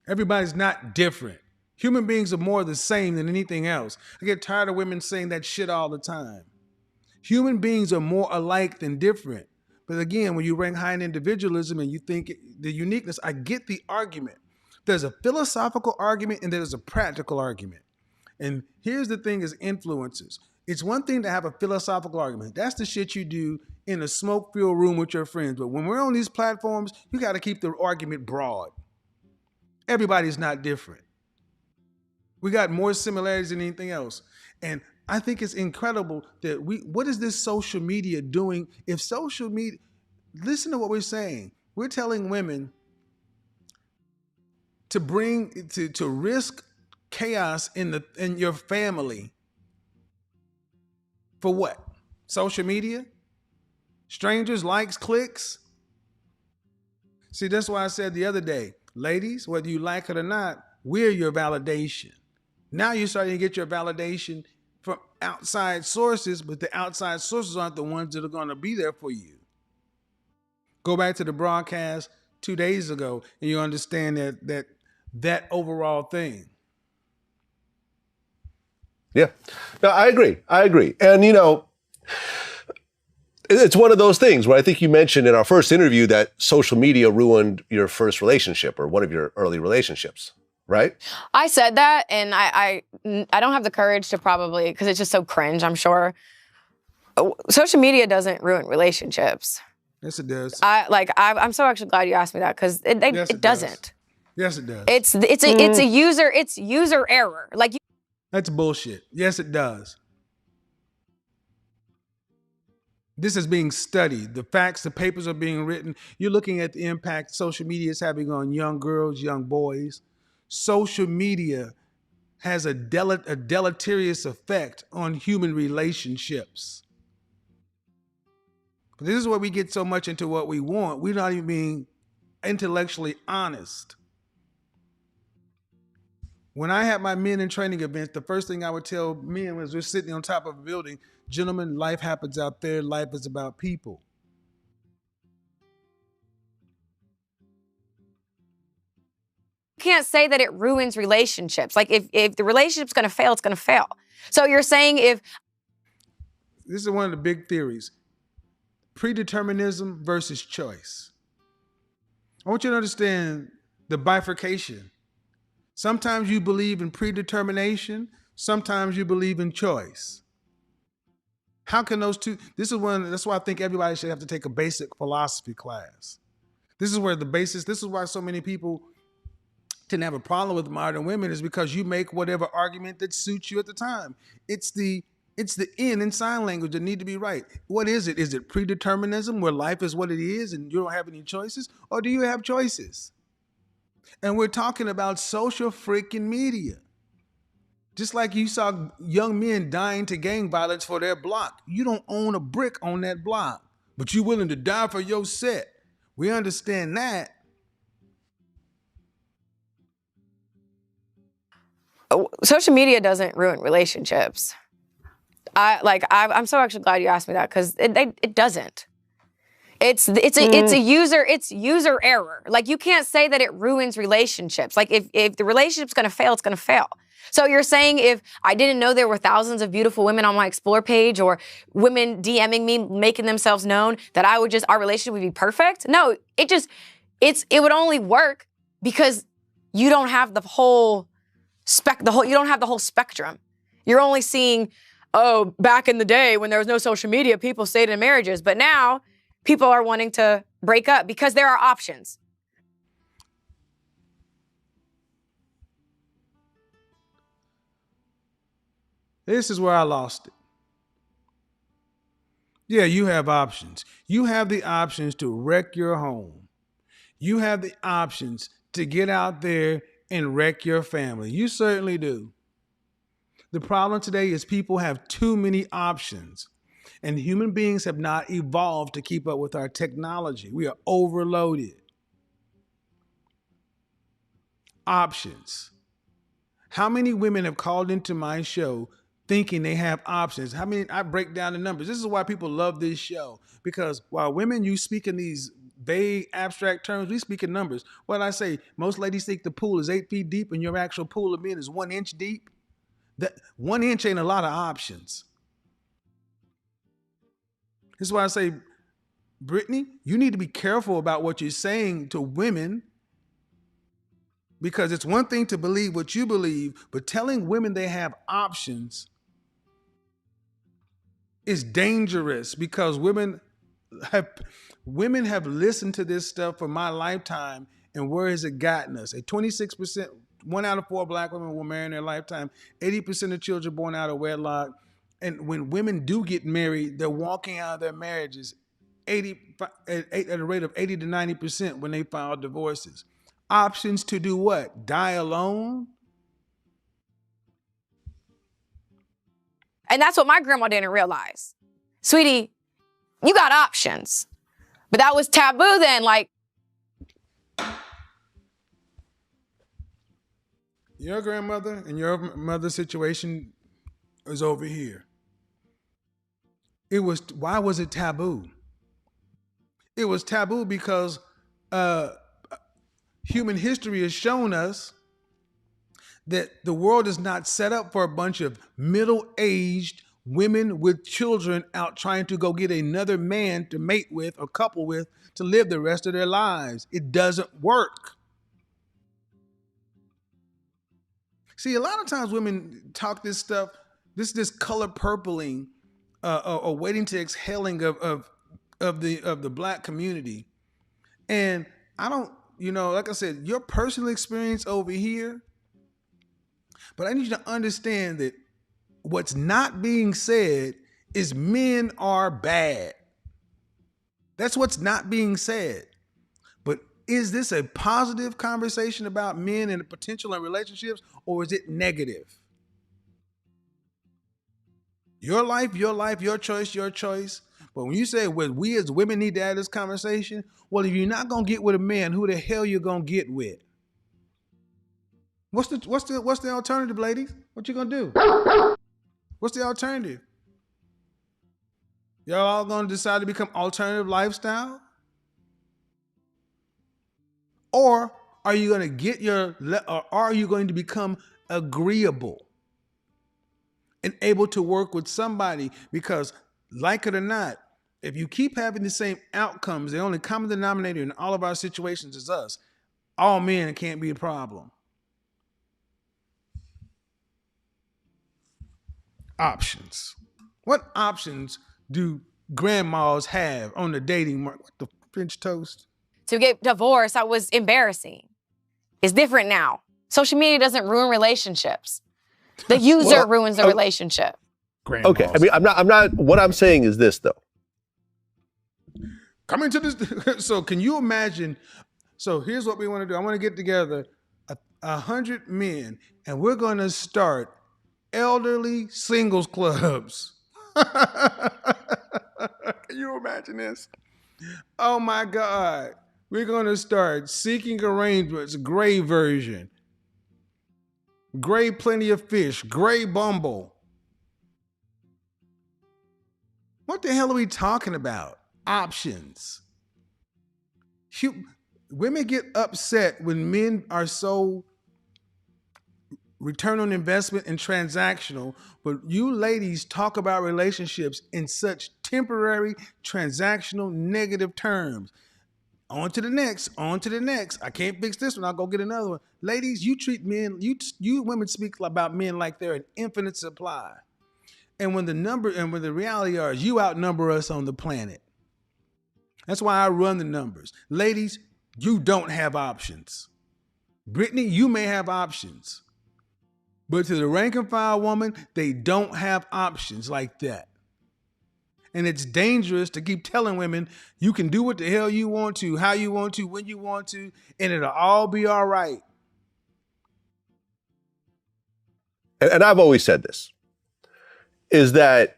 [SPEAKER 2] Everybody's not different. Human beings are more the same than anything else. I get tired of women saying that shit all the time. Human beings are more alike than different. But again, when you rank high in individualism and you think the uniqueness, I get the argument. There's a philosophical argument and there's a practical argument. And here's the thing as influencers. It's one thing to have a philosophical argument. That's the shit you do in a smoke-filled room with your friends. But when we're on these platforms, you got to keep the argument broad. Everybody's not different. We got more similarities than anything else. And I think it's incredible that what is this social media doing? If social media, listen to what we're saying. We're telling women to risk chaos in your family. For what? Social media? Strangers, likes, clicks? See, that's why I said the other day, Ladies, whether you like it or not, we're your validation. Now you're starting to get your validation from outside sources, but the outside sources aren't the ones that are going to be there for you. Go back to the broadcast 2 days ago, and you understand that overall thing.
[SPEAKER 3] Yeah. No, I agree. And, it's one of those things where I think you mentioned in our first interview that social media ruined your first relationship or one of your early relationships, right?
[SPEAKER 4] I said that, and I don't have the courage to probably, because it's just so cringe, I'm sure. Social media doesn't ruin relationships.
[SPEAKER 2] Yes, it does.
[SPEAKER 4] I'm so actually glad you asked me that, because it doesn't.
[SPEAKER 2] Yes, it does.
[SPEAKER 4] It's user error.
[SPEAKER 2] That's bullshit. Yes, it does. This is being studied. The facts, the papers are being written. You're looking at the impact social media is having on young girls, young boys. Social media has a deleterious effect on human relationships. This is where we get so much into what we want. We're not even being intellectually honest. When I had my men in training events, the first thing I would tell men was we're sitting on top of a building, gentlemen, life happens out there. Life is about people.
[SPEAKER 4] You can't say that it ruins relationships. If the relationship's going to fail, it's going to fail. So you're saying
[SPEAKER 2] This is one of the big theories. Predeterminism versus choice. I want you to understand the bifurcation. Sometimes you believe in predetermination. Sometimes you believe in choice. How can those two? That's why I think everybody should have to take a basic philosophy class. This is why so many people tend to have a problem with modern women, is because you make whatever argument that suits you at the time. It's the N in sign language that need to be right. What is it? Is it predeterminism, where life is what it is and you don't have any choices? Or do you have choices? And we're talking about social freaking media. Just like you saw young men dying to gang violence for their block. You don't own a brick on that block, but you're willing to die for your set. We understand that.
[SPEAKER 4] social media doesn't ruin relationships. I'm so actually glad you asked me that, because it doesn't. It's a user error. You can't say that it ruins relationships. If the relationship's going to fail, it's going to fail. So you're saying if I didn't know there were thousands of beautiful women on my Explore page, or women DMing me, making themselves known, that our relationship would be perfect? No, it would only work because you don't have the whole spectrum. You're only seeing, oh, back in the day when there was no social media, people stayed in marriages. But now people are wanting to break up because there are options.
[SPEAKER 2] This is where I lost it. Yeah, you have options. You have the options to wreck your home. You have the options to get out there and wreck your family. You certainly do. The problem today is people have too many options, and human beings have not evolved to keep up with our technology. We are overloaded. Options. How many women have called into my show thinking they have options? I break down the numbers. This is why people love this show, because while women, you speak in these vague, abstract terms, we speak in numbers. What I say, most ladies think the pool is 8 feet deep and your actual pool of men is 1 inch deep. That 1 inch ain't a lot of options. This is why I say, Brittany, you need to be careful about what you're saying to women, because it's one thing to believe what you believe, but telling women they have options is dangerous, because women have listened to this stuff for my lifetime, and where has it gotten us? 26%, 1 out of 4 black women will marry in their lifetime. 80% of children born out of wedlock. And when women do get married, they're walking out of their marriages at a rate of 80 to 90% when they file divorces. Options to do what? Die alone?
[SPEAKER 4] And that's what my grandma didn't realize. Sweetie, you got options. But that was taboo then.
[SPEAKER 2] Your grandmother and your mother's situation is over here. Why was it taboo? It was taboo because uh, human history has shown us that the world is not set up for a bunch of middle-aged women with children out trying to go get another man to mate with or couple with to live the rest of their lives. It doesn't work. See, a lot of times women talk this stuff, this color purpling, or waiting to exhaling of the black community. And I don't, like I said, your personal experience over here, but I need you to understand that what's not being said is men are bad. That's what's not being said. But is this a positive conversation about men and the potential in relationships, or is it negative? Your life, your choice, your choice. But when you say, well, we as women need to have this conversation, well, if you're not gonna get with a man, who the hell you gonna get with? What's the alternative, ladies? What you gonna do? What's the alternative? Y'all all gonna decide to become alternative lifestyle? Or are you gonna or are you going to become agreeable and able to work with somebody? Because like it or not, if you keep having the same outcomes, the only common denominator in all of our situations is us. All men can't be a problem. Options. What options do grandmas have on the dating market? What the French toast?
[SPEAKER 4] To get divorced, that was embarrassing. It's different now. Social media doesn't ruin relationships. The user ruins the relationship.
[SPEAKER 2] Grandmas.
[SPEAKER 3] Okay, I mean, I'm not. What I'm saying is this, though.
[SPEAKER 2] Coming to this, so can you imagine? So here's what we want to do. I want to get together 100 men, and we're going to start elderly singles clubs. Can you imagine this? Oh my God. We're going to start Seeking Arrangements, gray version. Gray Plenty of Fish, Gray Bumble. What the hell are we talking about? Options. Women get upset when men are so return on investment and transactional, but you ladies talk about relationships in such temporary, transactional, negative terms. On to the next. I can't fix this one. I'll go get another one. Ladies, you treat men, you women speak about men like they're an infinite supply. And when the reality is you outnumber us on the planet. That's why I run the numbers. Ladies, you don't have options. Brittany, you may have options. But to the rank and file woman, they don't have options like that. And it's dangerous to keep telling women you can do what the hell you want to, how you want to, when you want to, and it'll all be all right.
[SPEAKER 3] And I've always said this, is that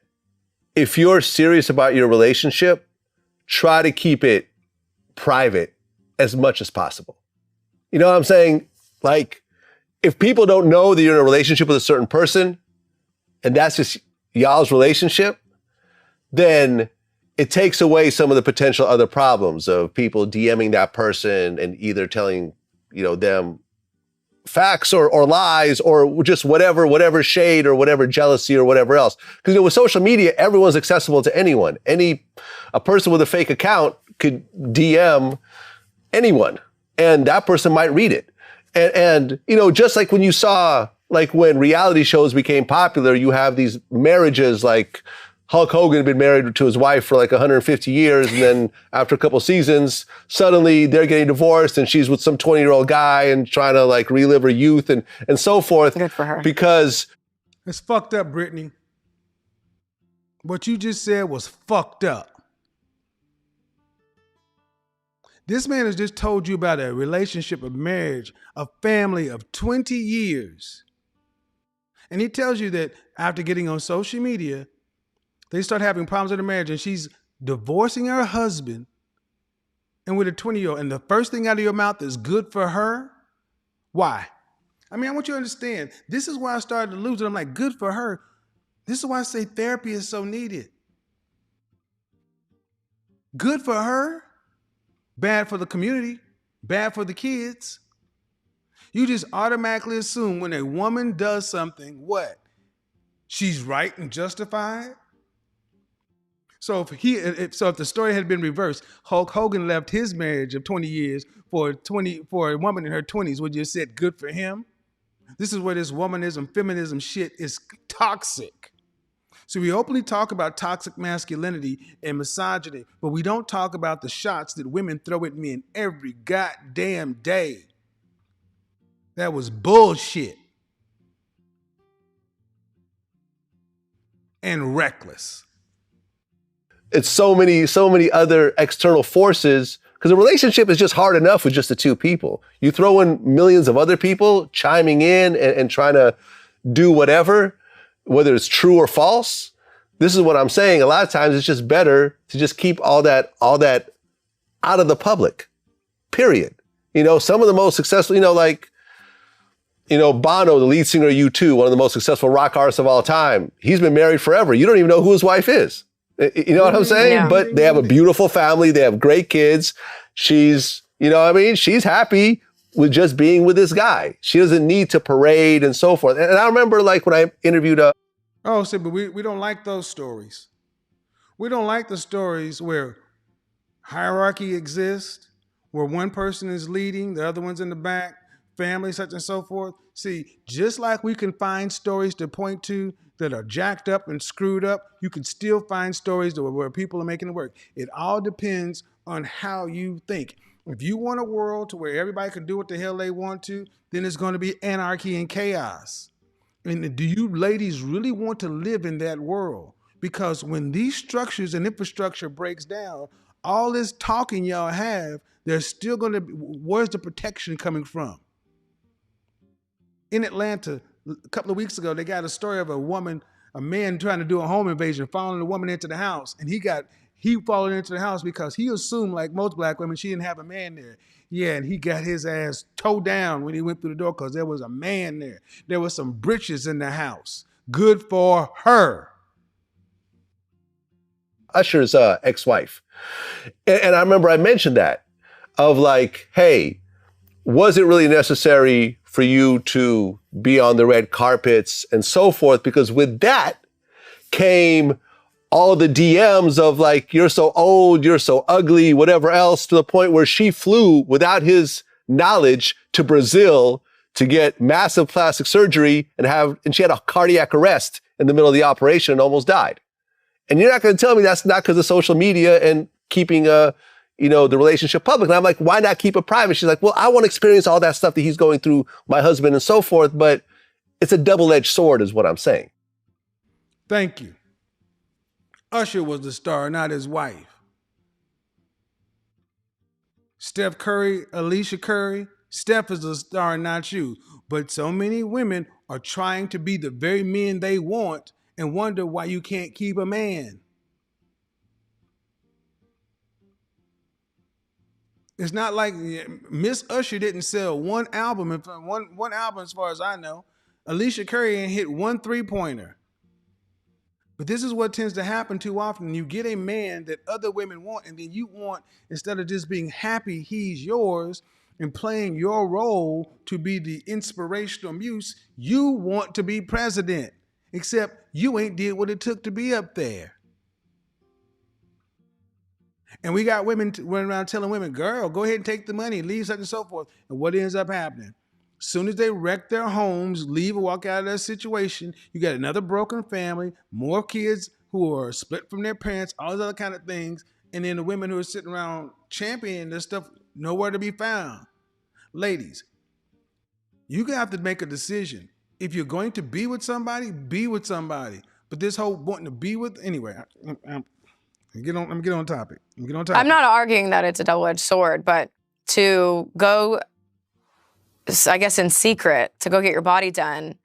[SPEAKER 3] if you're serious about your relationship, try to keep it private as much as possible. You know what I'm saying? Like, if people don't know that you're in a relationship with a certain person, and that's just y'all's relationship, then it takes away some of the potential other problems of people DMing that person and either telling, them facts or lies or just whatever shade or whatever jealousy or whatever else. Because with social media, everyone's accessible to anyone. A person with a fake account could DM anyone, and that person might read it. And just like when you saw, like when reality shows became popular, you have these marriages like Hulk Hogan had been married to his wife for like 150 years. And then after a couple seasons, suddenly they're getting divorced and she's with some 20-year-old guy and trying to like relive her youth and so forth.
[SPEAKER 4] Good for her.
[SPEAKER 3] Because
[SPEAKER 2] it's fucked up, Brittany. What you just said was fucked up. This man has just told you about a relationship, a marriage, a family of 20 years. And he tells you that after getting on social media, they start having problems in the marriage and she's divorcing her husband and with a 20-year-old. And the first thing out of your mouth is good for her. Why? I mean, I want you to understand. This is why I started to lose it. I'm like, good for her. This is why I say therapy is so needed. Good for her, bad for the community, bad for the kids. You just automatically assume when a woman does something, what? She's right and justified? So if the story had been reversed, Hulk Hogan left his marriage of 20 years for a woman in her 20s, would you have said good for him? This is where this womanism, feminism shit is toxic. So we openly talk about toxic masculinity and misogyny, but we don't talk about the shots that women throw at men every goddamn day. That was bullshit. And reckless.
[SPEAKER 3] It's so many other external forces, because a relationship is just hard enough with just the two people. You throw in millions of other people chiming in and trying to do whatever, whether it's true or false. This is what I'm saying. A lot of times it's just better to just keep all that out of the public, period. Some of the most successful, Bono, the lead singer of U2, one of the most successful rock artists of all time, he's been married forever. You don't even know who his wife is. You know what I'm saying?
[SPEAKER 4] Yeah.
[SPEAKER 3] But they have a beautiful family. They have great kids. She's, she's happy with just being with this guy. She doesn't need to parade and so forth. And I remember when I interviewed
[SPEAKER 2] but we don't like those stories. We don't like the stories where hierarchy exists, where one person is leading, the other one's in the back, family, such and so forth. See, just like we can find stories to point to that are jacked up and screwed up, you can still find stories where people are making it work. It all depends on how you think. If you want a world to where everybody can do what the hell they want to, then it's going to be anarchy and chaos. And do you ladies really want to live in that world? Because when these structures and infrastructure breaks down, all this talking y'all have, there's still going to be, where's the protection coming from? In Atlanta, a couple of weeks ago, they got a story of a man trying to do a home invasion, following a woman into the house. And he followed into the house because he assumed, like most black women, she didn't have a man there. Yeah, and he got his ass towed down when he went through the door because there was a man there. There was some britches in the house. Good for her.
[SPEAKER 3] Usher's ex-wife. And I remember I mentioned that of hey, was it really necessary for you to be on the red carpets and so forth? Because with that came all the DMs of you're so old, you're so ugly, whatever else, to the point where she flew without his knowledge to Brazil to get massive plastic surgery and she had a cardiac arrest in the middle of the operation and almost died. And you're not going to tell me that's not because of social media and keeping the relationship public. And I'm like, why not keep it private? She's like, well, I want to experience all that stuff that he's going through, my husband and so forth. But it's a double-edged sword is what I'm saying.
[SPEAKER 2] Thank you. Usher was the star, not his wife. Steph Curry, Alicia Curry, Steph is the star, not you. But so many women are trying to be the very men they want and wonder why you can't keep a man. It's not like Miss Usher didn't sell one album, one album as far as I know. Alicia Curry ain't hit one three-pointer. But this is what tends to happen too often. You get a man that other women want, and then you want, instead of just being happy he's yours and playing your role to be the inspirational muse, you want to be president, except you ain't did what it took to be up there. And we got women running around telling women, girl, go ahead and take the money, leave, such and so forth. And what ends up happening? As soon as they wreck their homes, leave or walk out of that situation, you got another broken family, more kids who are split from their parents, all those other kind of things. And then the women who are sitting around championing this stuff, nowhere to be found. Ladies, you have to make a decision. If you're going to be with somebody, be with somebody. But this whole wanting to be with, anyway, I'm gonna get on topic. I'm
[SPEAKER 4] not arguing that it's a double-edged sword, but to go, I guess in secret, to go get your body done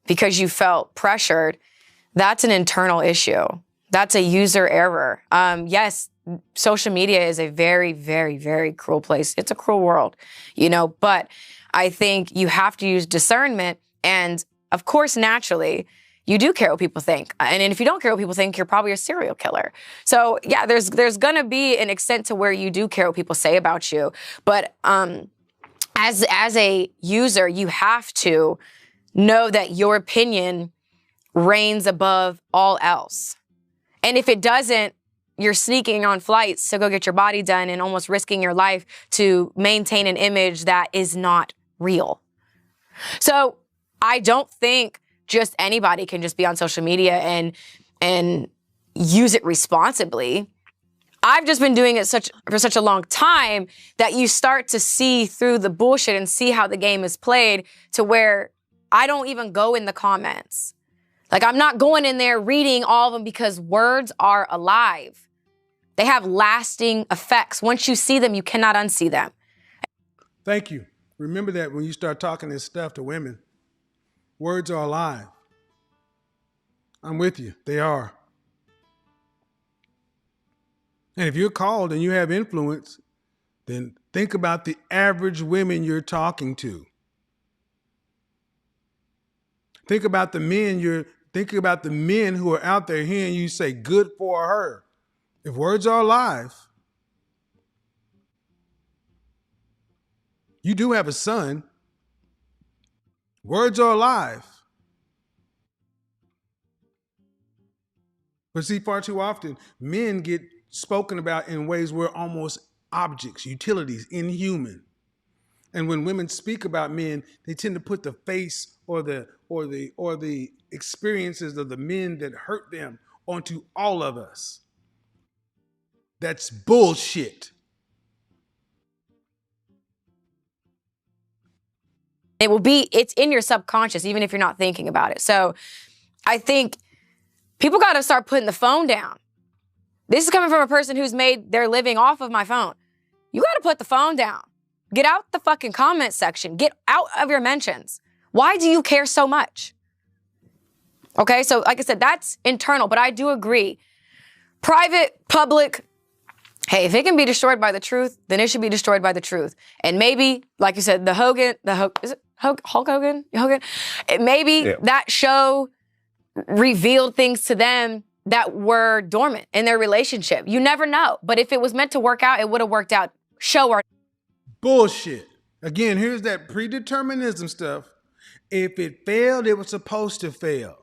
[SPEAKER 4] because you felt pressured, that's an internal issue. That's a user error. Yes, social media is a very, very, very cruel place. It's a cruel world, but I think you have to use discernment. And of course, naturally, you do care what people think. And if you don't care what people think, you're probably a serial killer. So yeah, there's going to be an extent to where you do care what people say about you. But as a user, you have to know that your opinion reigns above all else. And if it doesn't, you're sneaking on flights to go get your body done and almost risking your life to maintain an image that is not real. So I don't think just anybody can just be on social media and use it responsibly. I've just been doing it for such a long time that you start to see through the bullshit and see how the game is played to where I don't even go in the comments. Like, I'm not going in there reading all of them because words are alive. They have lasting effects. Once you see them, you cannot unsee them.
[SPEAKER 2] Thank you. Remember that when you start talking this stuff to women. Words are alive. I'm with you. They are. And if you're called and you have influence, then think about the average women you're talking to. Think about the men who are out there hearing you say, good for her. If words are alive, you do have a son. Words are alive. But see, far too often, men get spoken about in ways where almost objects, utilities, inhuman. And when women speak about men, they tend to put the face or the experiences of the men that hurt them onto all of us. That's bullshit.
[SPEAKER 4] It's in your subconscious, even if you're not thinking about it. So I think people got to start putting the phone down. This is coming from a person who's made their living off of my phone. You got to put the phone down. Get out the fucking comment section. Get out of your mentions. Why do you care so much? Okay, so like I said, that's internal, but I do agree. Private, public, hey, if it can be destroyed by the truth, then it should be destroyed by the truth. And maybe, like you said, is it Hulk Hogan? Maybe that show revealed things to them that were dormant in their relationship. You never know. But if it was meant to work out, it would have worked out. Show or
[SPEAKER 2] bullshit. Again, here's that predeterminism stuff. If it failed, it was supposed to fail.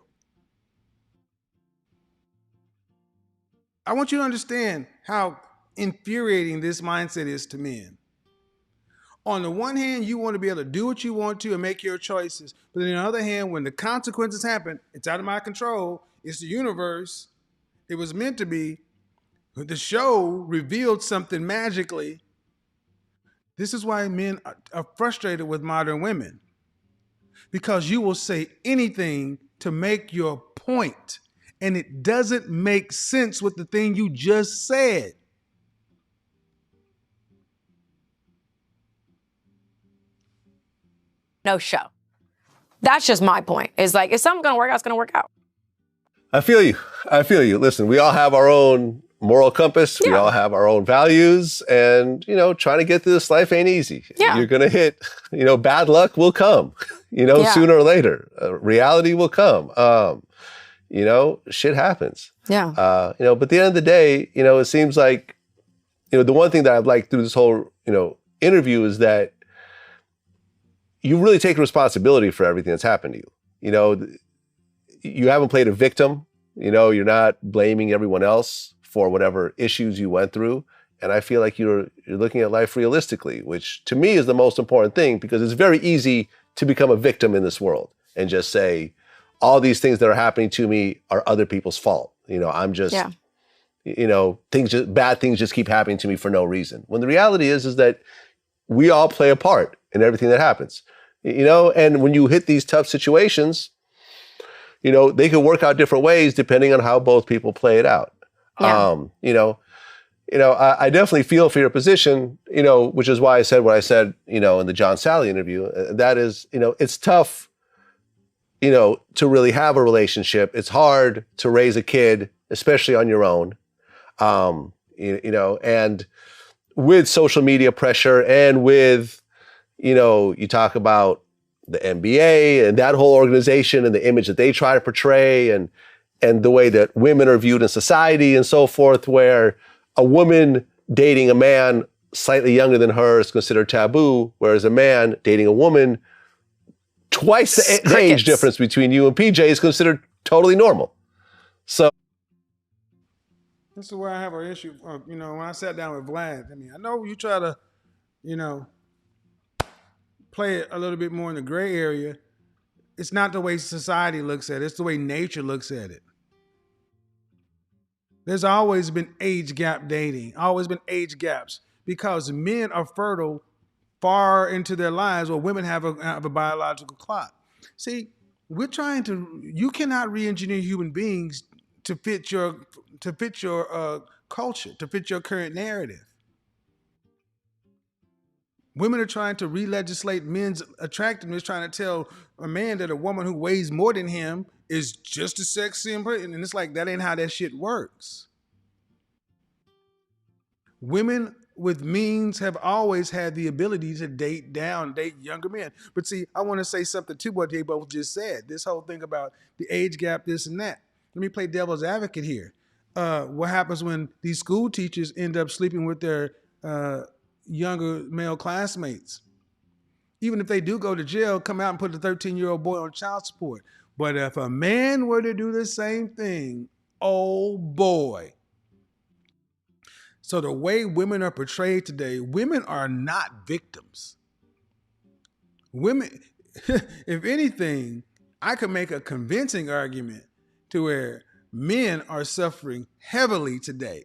[SPEAKER 2] I want you to understand how infuriating this mindset is to men. On the one hand, you want to be able to do what you want to and make your choices. But on the other hand, when the consequences happen, it's out of my control. It's the universe. It was meant to be. The show revealed something magically. This is why men are frustrated with modern women. Because you will say anything to make your point. And it doesn't make sense with the thing you just said.
[SPEAKER 4] no show. That's just my point. It's like, if something's going to work out, it's going to work out.
[SPEAKER 3] I feel you. Listen, we all have our own moral compass. We all have our own values. And, trying to get through this life ain't easy.
[SPEAKER 4] Yeah.
[SPEAKER 3] You're going to hit, bad luck will come, sooner or later. Reality will come. Shit happens.
[SPEAKER 4] Yeah.
[SPEAKER 3] But at the end of the day, it seems like, the one thing that I've liked through this whole, interview is that you really take responsibility for everything that's happened to you. You haven't played a victim. You're not blaming everyone else for whatever issues you went through. And I feel like you're looking at life realistically, which to me is the most important thing, because it's very easy to become a victim in this world and just say, all these things that are happening to me are other people's fault. I'm just, bad things just keep happening to me for no reason. When the reality is that we all play a part in everything that happens, and when you hit these tough situations, they can work out different ways depending on how both people play it out. Yeah. I definitely feel for your position, which is why I said what I said, in the John Sally interview. That is, it's tough, to really have a relationship. It's hard to raise a kid, especially on your own. And with social media pressure and with, you talk about the NBA and that whole organization and the image that they try to portray and the way that women are viewed in society and so forth, where a woman dating a man slightly younger than her is considered taboo, whereas a man dating a woman twice the age difference between you and PJ is considered totally normal. So
[SPEAKER 2] this is where I have an issue. When I sat down with Vlad, I know you try to, play it a little bit more in the gray area. It's not the way society looks at it. It's the way nature looks at it. There's always been age gap dating, always been age gaps, because men are fertile far into their lives, while women have a biological clock. See, you cannot re-engineer human beings to fit your culture, to fit your current narrative. Women are trying to re-legislate men's attractiveness, trying to tell a man that a woman who weighs more than him is just as sexy and pretty. And it's like, that ain't how that shit works. Women with means have always had the ability to date younger men. But see, I want to say something to what they both just said. This whole thing about the age gap, this and that. Let me play devil's advocate here. What happens when these school teachers end up sleeping with their younger male classmates? Even if they do go to jail, come out and put a 13-year-old boy on child support. But if a man were to do the same thing, oh boy. So the way women are portrayed today, women are not victims. Women, if anything, I could make a convincing argument to where men are suffering heavily today,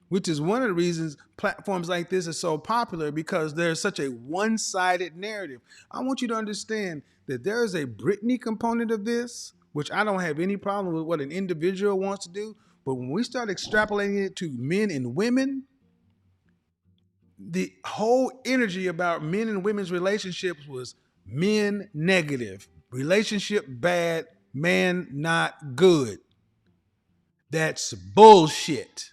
[SPEAKER 2] which is one of the reasons platforms like this are so popular, because there's such a one-sided narrative. I want you to understand that there is a Brittany component of this, which I don't have any problem with what an individual wants to do. But when we start extrapolating it to men and women, the whole energy about men and women's relationships was men negative, relationship bad, man not good. That's bullshit.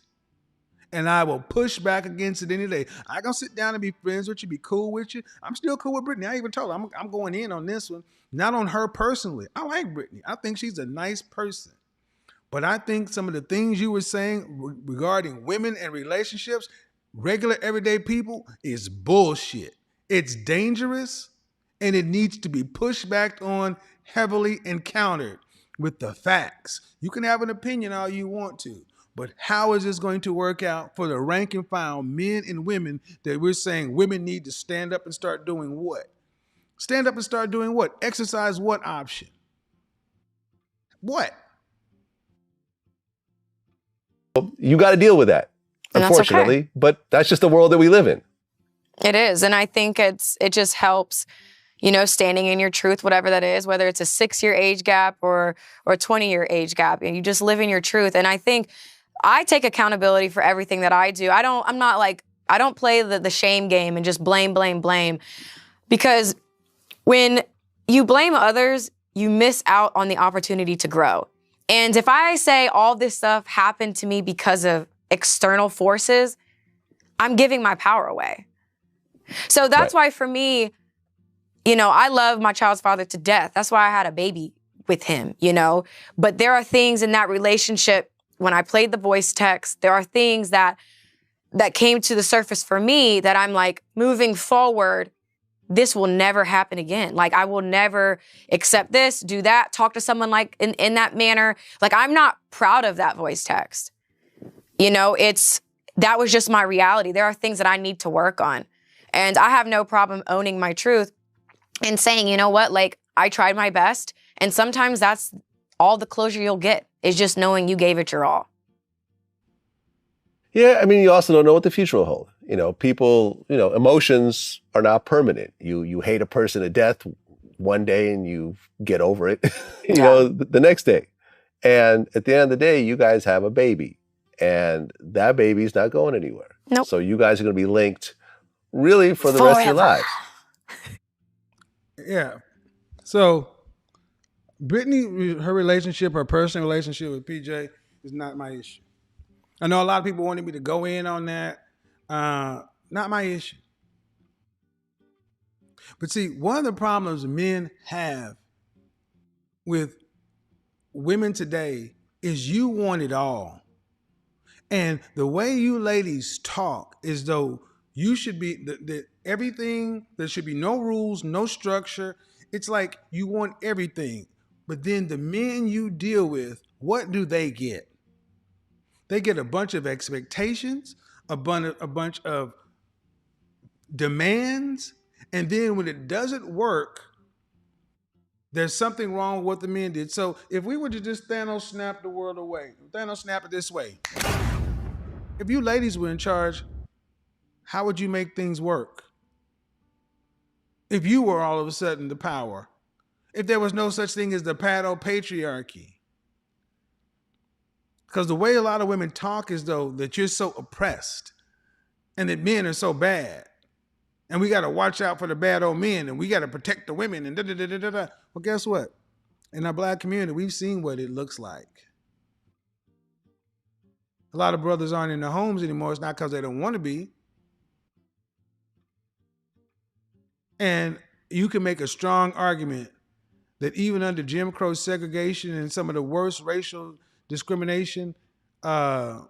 [SPEAKER 2] And I will push back against it any day. I gonna sit down and be friends with you, be cool with you. I'm still cool with Brittany. I even told her I'm going in on this one, not on her personally. I like Brittany. I think she's a nice person. But I think some of the things you were saying regarding women and relationships, regular everyday people, is bullshit. It's dangerous, and it needs to be pushed back on heavily and countered with the facts. You can have an opinion all you want to, but how is this going to work out for the rank and file men and women that we're saying women need to stand up and start doing what? Stand up and start doing what? Exercise what option? What?
[SPEAKER 3] You got to deal with that,
[SPEAKER 4] And
[SPEAKER 3] unfortunately.
[SPEAKER 4] that's okay.
[SPEAKER 3] But that's just the world that we live in.
[SPEAKER 4] It is. And I think it just helps, standing in your truth, whatever that is, whether it's a 6-year age gap or a 20-year age gap. You just live in your truth. And I think I take accountability for everything that I do. I don't play the shame game and just blame. Because when you blame others, you miss out on the opportunity to grow. And if I say all this stuff happened to me because of external forces, I'm giving my power away. So that's why for me, I love my child's father to death. That's why I had a baby with him, But there are things in that relationship, when I played the voice text, there are things that came to the surface for me that I'm like, moving forward, this will never happen again. Like, I will never accept this, do that, talk to someone like in that manner. Like, I'm not proud of that voice text. That was just my reality. There are things that I need to work on. And I have no problem owning my truth and saying, you know what, like, I tried my best. And sometimes that's all the closure you'll get, is just knowing you gave it your all.
[SPEAKER 3] Yeah, I mean, you also don't know what the future will hold. People, emotions are not permanent. You hate a person to death one day and you get over it, the next day. And at the end of the day, you guys have a baby, and that baby's not going anywhere.
[SPEAKER 4] Nope.
[SPEAKER 3] So you guys are going to be linked really for the rest of your lives.
[SPEAKER 2] Yeah. So Brittany, her personal relationship with PJ is not my issue. I know a lot of people wanted me to go in on that. Not my issue. But see, one of the problems men have with women today is you want it all. And the way you ladies talk is though you should be that everything, there should be no rules, no structure. It's like you want everything. But then the men you deal with, what do they get? They get a bunch of expectations, a bunch of demands, and then when it doesn't work, there's something wrong with what the men did. So if we were to just Thanos snap the world away, Thanos snap it this way. If you ladies were in charge, how would you make things work? If you were all of a sudden the power, if there was no such thing as the patriarchy. Because the way a lot of women talk is though that you're so oppressed and that men are so bad. And we got to watch out for the bad old men and we got to protect the women and da-da-da-da-da-da. Well, guess what? In our black community, we've seen what it looks like. A lot of brothers aren't in their homes anymore. It's not because they don't want to be. And you can make a strong argument that even under Jim Crow segregation and some of the worst racial discrimination, that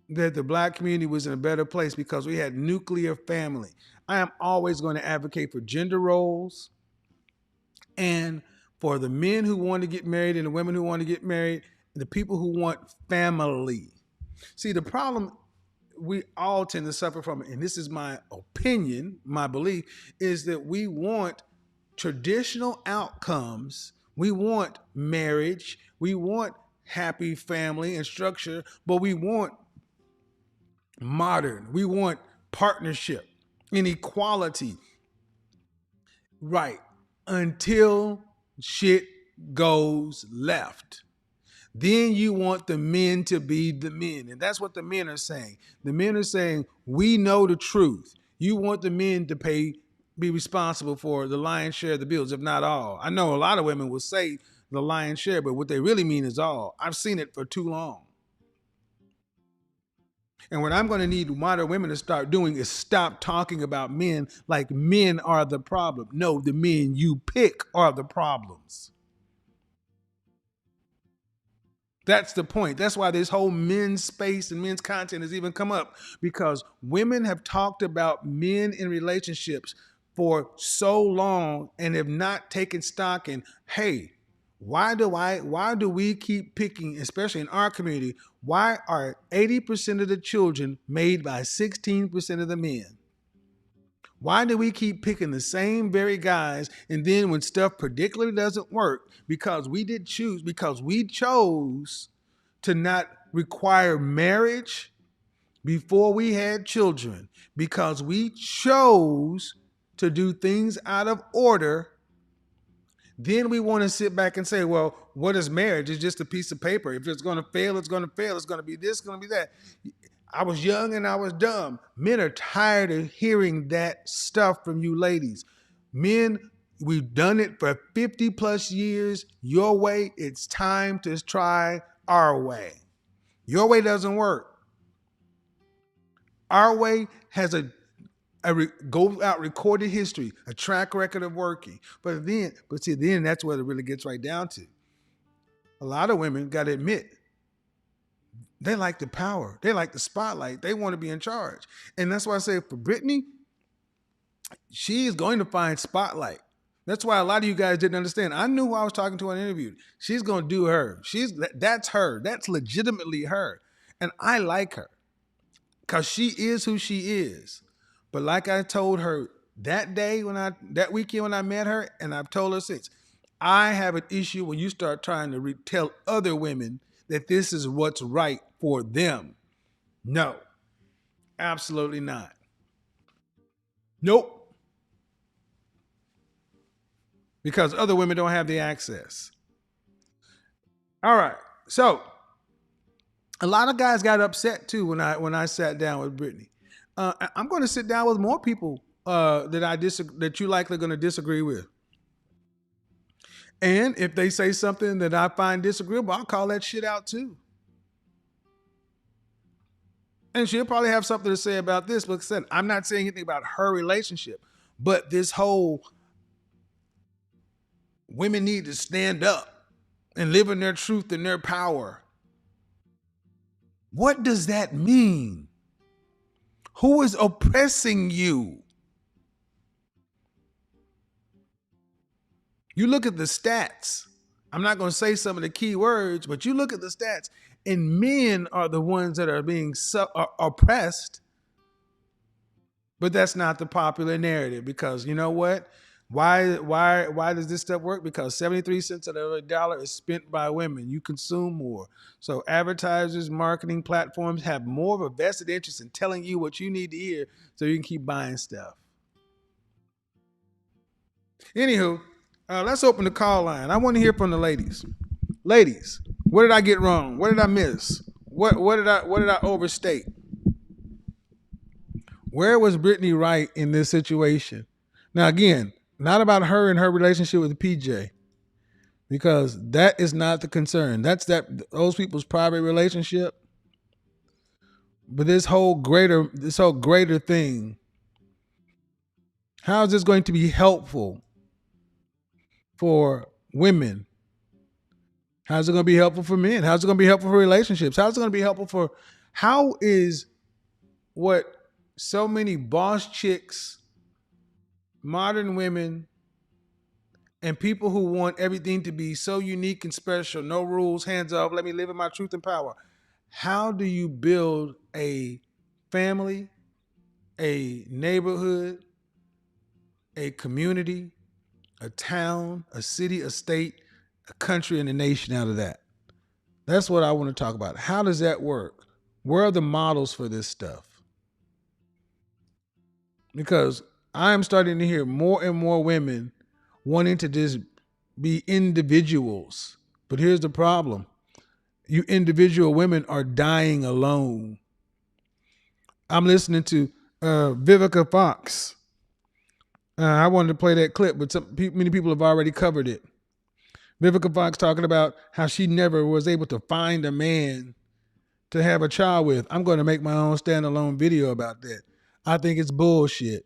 [SPEAKER 2] the black community was in a better place because we had nuclear family. I am always going to advocate for gender roles and for the men who want to get married and the women who want to get married, and the people who want family. See, the problem we all tend to suffer from, and this is my opinion, my belief, is that we want traditional outcomes. We want marriage. We want happy family and structure, but we want modern. We want partnership and equality. Right. Until shit goes left. Then you want the men to be the men. And that's what the men are saying. The men are saying, we know the truth. You want the men to be responsible for the lion's share of the bills, if not all. I know a lot of women will say the lion's share, but what they really mean is all. I've seen it for too long. And what I'm going to need modern women to start doing is stop talking about men like men are the problem. No, the men you pick are the problems. That's the point. That's why this whole men's space and men's content has even come up, because women have talked about men in relationships for so long and have not taken stock in, hey, why do we keep picking, especially in our community, why are 80% of the children made by 16% of the men? Why do we keep picking the same very guys, and then when stuff particularly doesn't work, because we chose to not require marriage before we had children, because we chose to do things out of order, then we want to sit back and say, well, what is marriage? It's just a piece of paper. If it's going to fail, it's going to fail. It's going to be this, it's going to be that. I was young and I was dumb. Men are tired of hearing that stuff from you ladies. Men, we've done it for 50 plus years. Your way, it's time to try our way. Your way doesn't work. Our way has a go out recorded history, a track record of working. But then that's where it really gets right down to. A lot of women got to admit, they like the power. They like the spotlight. They want to be in charge. And that's why I say for Brittany, she is going to find spotlight. That's why a lot of you guys didn't understand. I knew who I was talking to in an interview. She's going to do her. That's her. That's legitimately her. And I like her because she is who she is. But like I told her that weekend when I met her, and I've told her since, I have an issue when you start trying to tell other women that this is what's right for them. No, absolutely not. Nope. Because other women don't have the access. All right. So a lot of guys got upset too when I sat down with Brittany. I'm going to sit down with more people that you likely going to disagree with. And if they say something that I find disagreeable, I'll call that shit out too. And she'll probably have something to say about this. But like I said, I'm not saying anything about her relationship, but this whole women need to stand up and live in their truth and their power. What does that mean? Who is oppressing you? You look at the stats. I'm not going to say some of the key words, but you look at the stats, and men are the ones that are being oppressed. But that's not the popular narrative, because you know what? Why does this stuff work? Because 73 cents of every dollar is spent by women. You consume more. So advertisers, marketing platforms have more of a vested interest in telling you what you need to hear so you can keep buying stuff. Anywho, let's open the call line. I want to hear from the ladies. Ladies, what did I get wrong? What did I miss? What did I overstate? Where was Brittany right in this situation? Now, again, not about her and her relationship with PJ, because that is not the concern. That's those people's private relationship. But this whole greater thing, how is this going to be helpful for women? How's it going to be helpful for men? How's it going to be helpful for relationships? How's it going to be helpful for, how is what so many boss chicks, modern women, and people who want everything to be so unique and special, no rules, hands off, let me live in my truth and power. How do you build a family, a neighborhood, a community, a town, a city, a state, a country, and a nation out of that? That's what I want to talk about. How does that work? Where are the models for this stuff? Because I am starting to hear more and more women wanting to just be individuals. But here's the problem. You individual women are dying alone. I'm listening to Vivica Fox. I wanted to play that clip, but many people have already covered it. Vivica Fox talking about how she never was able to find a man to have a child with. I'm going to make my own standalone video about that. I think it's bullshit.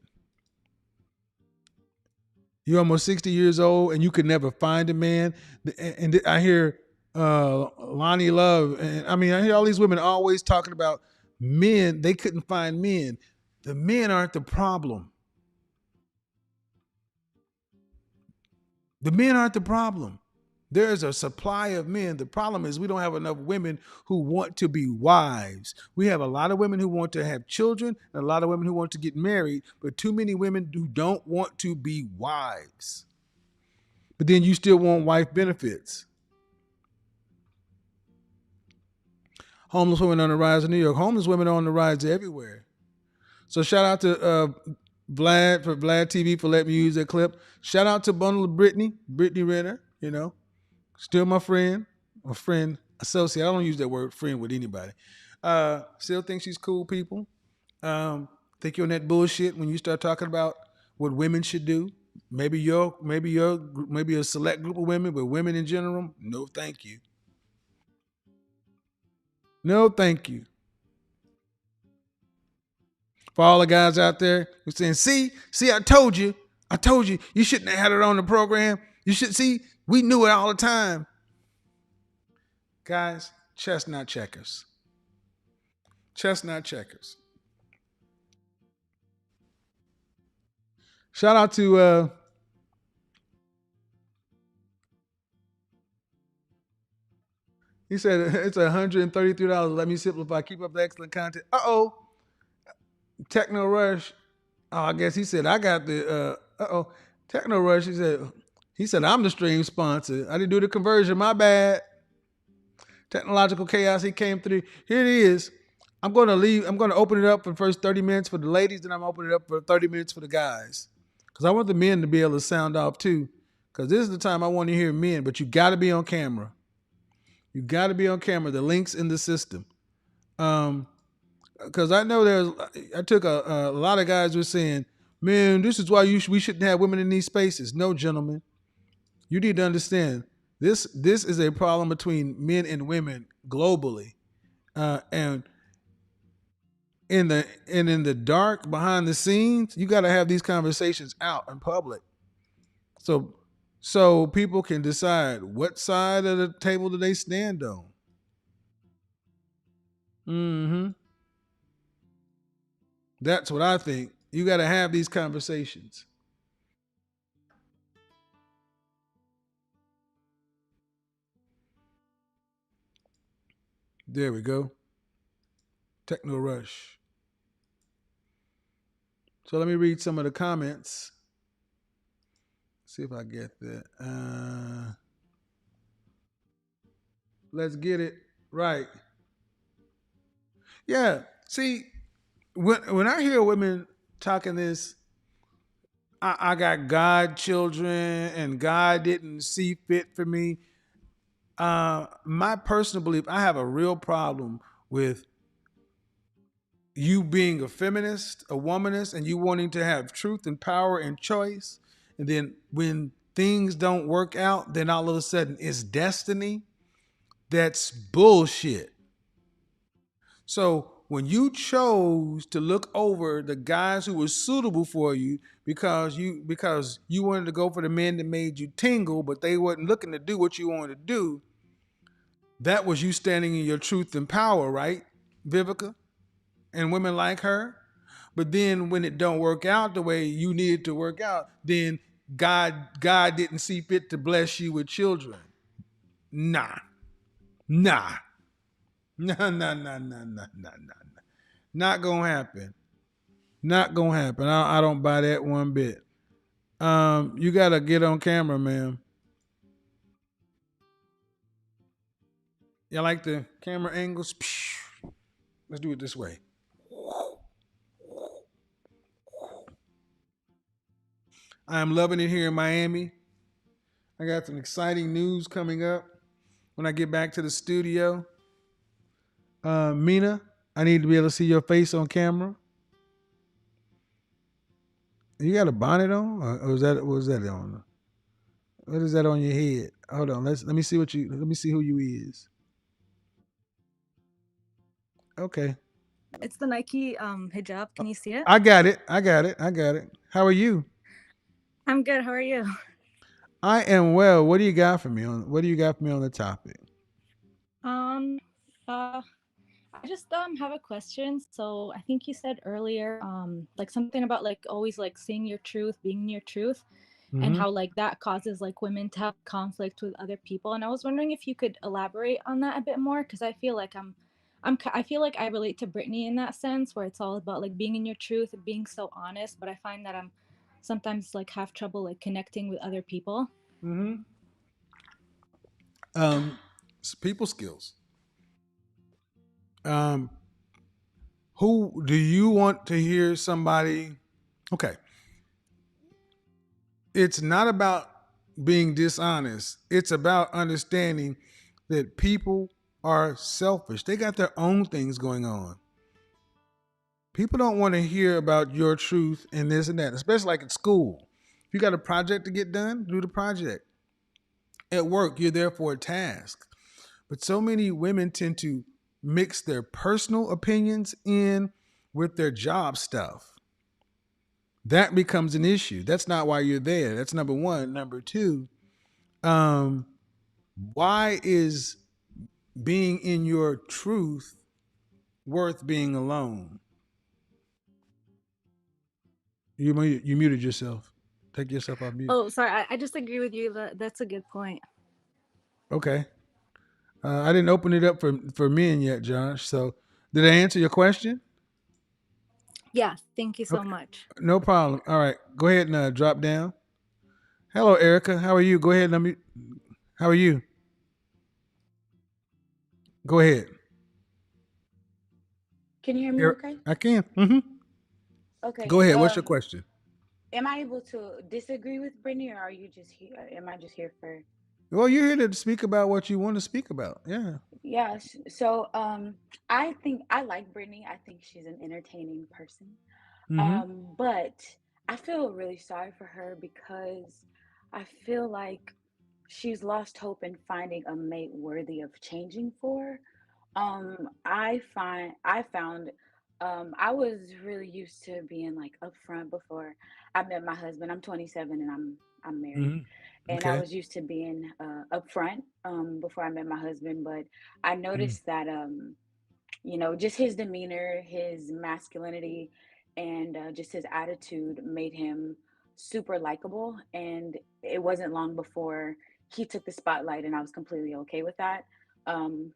[SPEAKER 2] You're almost 60 years old and you could never find a man. And I hear Lonnie Love, and I hear all these women always talking about men. They couldn't find men. The men aren't the problem. The men aren't the problem. There's a supply of men. The problem is we don't have enough women who want to be wives. We have a lot of women who want to have children and a lot of women who want to get married, but too many women who don't want to be wives. But then you still want wife benefits. Homeless women on the rise in New York. Homeless women are on the rise everywhere. So shout out to Vlad TV for letting me use that clip. Shout out to Bundle of Brittany Renner, still my friend, associate. I don't use that word friend with anybody. Still think she's cool people. Think you're on that bullshit when you start talking about what women should do. Maybe a select group of women, but women in general, no thank you. No thank you. For all the guys out there who saying, see, I told you, you shouldn't have had her on the program. You should see, we knew it all the time. Guys, chestnut checkers. Chestnut checkers. Shout out to he said it's $133. Let me simplify. Keep up the excellent content. Techno Rush. Oh, I guess he said I got the Techno Rush. He said I'm the stream sponsor. I didn't do the conversion. My bad. Technological chaos. He came through. Here it is. I'm going to open it up for the first 30 minutes for the ladies, then I'm opening it up for 30 minutes for the guys. Because I want the men to be able to sound off too. Because this is the time I want to hear men, but you got to be on camera. You got to be on camera. The link's in the system. Because I know I took a lot of guys were saying, man, this is why we shouldn't have women in these spaces. No, gentlemen. You need to understand, this is a problem between men and women globally. And in the dark behind the scenes, you got to have these conversations out in public. So so people can decide what side of the table do they stand on. Mhm. That's what I think. You got to have these conversations. There we go. Techno rush. So let me read some of the comments. See if I get that. Let's get it right. Yeah. See, when I hear women talking this, I got godchildren and God didn't see fit for me. My personal belief, I have a real problem with you being a feminist, a womanist, and you wanting to have truth and power and choice. And then when things don't work out, then all of a sudden it's destiny. That's bullshit. So when you chose to look over the guys who were suitable for you because you wanted to go for the men that made you tingle, but they wasn't looking to do what you wanted to do, that was you standing in your truth and power, right, Vivica? And women like her. But then when it don't work out the way you needed to work out, then God didn't see fit to bless you with children. Nah. Nah. Nah, nah, nah, nah, nah, nah, nah. Not gonna happen. Not gonna happen. I don't buy that one bit. You gotta get on camera, man. You like the camera angles? Let's do it this way. I am loving it here in Miami. I got some exciting news coming up when I get back to the studio. Mina, I need to be able to see your face on camera. You got a bonnet on, or was that on? What is that on your head? Hold on, let me see let me see who you is. Okay,
[SPEAKER 5] It's the Nike hijab. Can you see it?
[SPEAKER 2] I got it. I got it. I got it. How are you?
[SPEAKER 5] I'm good. How are you?
[SPEAKER 2] I am well. What do you got for me on? What do you got for me on the topic?
[SPEAKER 5] Um, I just have a question. So I think you said earlier, like something about like always like saying your truth, being in your truth, and
[SPEAKER 2] Mm-hmm.
[SPEAKER 5] how like that causes like women to have conflict with other people. And I was wondering if you could elaborate on that a bit more, because I feel like I feel like I relate to Brittany in that sense, where it's all about like being in your truth and being so honest. But I find that I'm sometimes like have trouble like connecting with other people.
[SPEAKER 2] Mm-hmm. People skills. Um, who do you want to hear somebody? Okay, it's not about being dishonest. It's about understanding that people are selfish. They got their own things going on. People don't want to hear about your truth and this and that, especially like at school. If you got a project to get done, do the project. At work, you're there for a task. But so many women tend to mix their personal opinions in with their job stuff. That becomes an issue. That's not why you're there. That's number one. Number two, um, why is being in your truth worth being alone? You muted yourself. Take yourself off mute.
[SPEAKER 5] Oh, sorry. I just agree with you. That's a good point.
[SPEAKER 2] Okay. I didn't open it up for men yet, Josh. So did I answer your question?
[SPEAKER 5] Yeah. Thank you so
[SPEAKER 2] Okay.
[SPEAKER 5] much.
[SPEAKER 2] No problem. All right. Go ahead and drop down. Hello, Erica. How are you? Go ahead. How are you? Go ahead.
[SPEAKER 6] Can you hear me okay?
[SPEAKER 2] I can. Mm-hmm.
[SPEAKER 6] Okay.
[SPEAKER 2] Go ahead. What's your question?
[SPEAKER 6] Am I able to disagree with Brittany, or are you just here? Am I just here for?
[SPEAKER 2] Well, you're here to speak about what you want to speak about. Yeah.
[SPEAKER 6] Yes. So, I think I like Brittany. I think she's an entertaining person.
[SPEAKER 2] Mm-hmm.
[SPEAKER 6] But I feel really sorry for her because I feel like she's lost hope in finding a mate worthy of changing for. I found I was really used to being like upfront before I met my husband. I'm 27 and I'm married,
[SPEAKER 2] Hmm.
[SPEAKER 6] and I
[SPEAKER 2] Okay.
[SPEAKER 6] was used to being upfront before I met my husband. But I
[SPEAKER 2] Mm.
[SPEAKER 6] noticed that just his demeanor, his masculinity, and just his attitude made him super likable. And it wasn't long before he took the spotlight, and I was completely okay with that.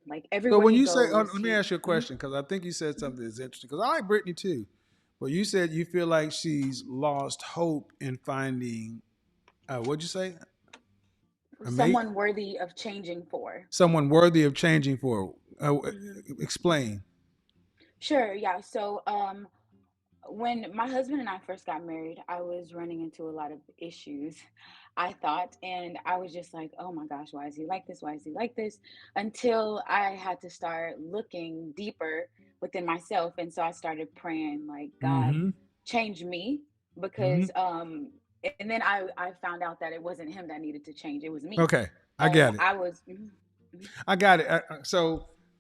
[SPEAKER 6] Like
[SPEAKER 2] So
[SPEAKER 6] everywhere
[SPEAKER 2] when
[SPEAKER 6] he
[SPEAKER 2] you say, oh,
[SPEAKER 6] goes,
[SPEAKER 2] let me
[SPEAKER 6] he.
[SPEAKER 2] ask you a
[SPEAKER 6] Mhm,
[SPEAKER 2] question because I think you said
[SPEAKER 6] mhm.
[SPEAKER 2] something that's interesting. Because I like Brittany too, but you said you feel like she's lost hope in finding, what'd you say, a mate,
[SPEAKER 6] Someone worthy of changing for.
[SPEAKER 2] someone worthy of changing for.
[SPEAKER 6] Mhm.
[SPEAKER 2] Explain.
[SPEAKER 6] Sure, yeah. So, when my husband and I first got married, I was running into a lot of issues, I thought, and I was just like, oh my gosh, why is he like this? Why is he like this? Until I had to start looking deeper within myself. And so I started praying, like, God,
[SPEAKER 2] Mm-hmm.
[SPEAKER 6] change me,
[SPEAKER 2] Mm-hmm.
[SPEAKER 6] because, and then I found out that it wasn't him that needed to change, it was me.
[SPEAKER 2] Okay, I got it.
[SPEAKER 6] I was, mhm, mhm,
[SPEAKER 2] I got it.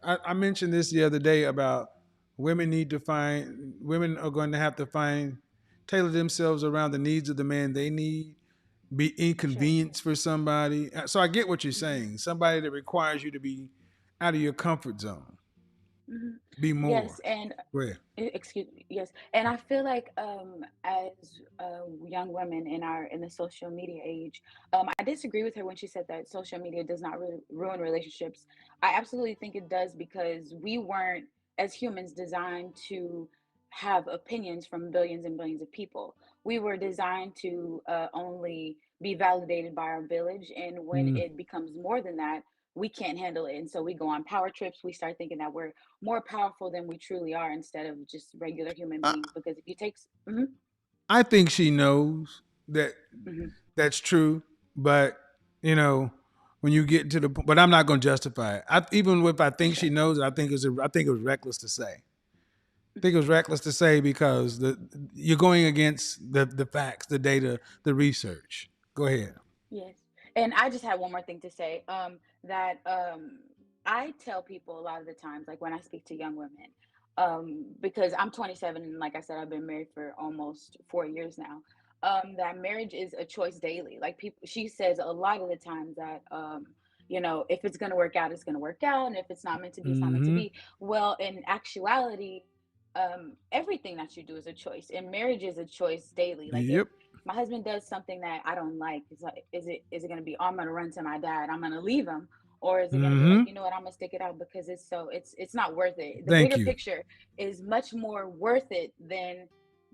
[SPEAKER 2] I mentioned this the other day about women are going to have to find tailor themselves around the needs of the man they need, be
[SPEAKER 6] sure.
[SPEAKER 2] inconvenience for somebody. So I get what you're
[SPEAKER 6] Mhm.
[SPEAKER 2] saying. Somebody that requires you to be out of your comfort zone,
[SPEAKER 6] Mhm.
[SPEAKER 2] be
[SPEAKER 6] Yes,
[SPEAKER 2] more.
[SPEAKER 6] and
[SPEAKER 2] Go ahead.
[SPEAKER 6] excuse me. Yes, and I feel like as young women in the social media age, I disagree with her when she said that social media does not really ruin relationships. I absolutely think it does, because we weren't, as humans, designed to have opinions from billions and billions of people. We were designed to only be validated by our village, and when
[SPEAKER 2] Mm.
[SPEAKER 6] it becomes more than that, we can't handle it, and so we go on power trips. We start thinking that we're more powerful than we truly are, instead of just regular human
[SPEAKER 2] I,
[SPEAKER 6] beings. Because if you take, mhm,
[SPEAKER 2] I think she knows that
[SPEAKER 6] mhm,
[SPEAKER 2] that's true, but you know, when you get to the, but I'm not going to justify it. Even if I think she
[SPEAKER 6] sure,
[SPEAKER 2] knows, I think it was reckless to say. I think it was reckless to say because you're going against the facts, the data, the research. Go ahead.
[SPEAKER 6] yes. And I just had one more thing to say. That I tell people a lot of the times, like when I speak to young women, because I'm 27 and like I said, I've been married for almost 4 years now. That marriage is a choice daily. Like people, she says a lot of the times that if it's gonna work out, it's gonna work out, and if it's not meant to be, it's not meant to
[SPEAKER 2] Mm-hmm.
[SPEAKER 6] be. Well, in actuality, everything that you do is a choice, and marriage is a choice daily. Like if
[SPEAKER 2] Yep.
[SPEAKER 6] my husband does something that I don't like, it's like, is it gonna be, oh, I'm gonna run to my dad, I'm gonna leave him, or is it gonna be like,
[SPEAKER 2] Mm-hmm.
[SPEAKER 6] you know what, I'm gonna stick it out, because it's not worth it. The
[SPEAKER 2] Thank
[SPEAKER 6] bigger
[SPEAKER 2] you.
[SPEAKER 6] picture is much more worth it than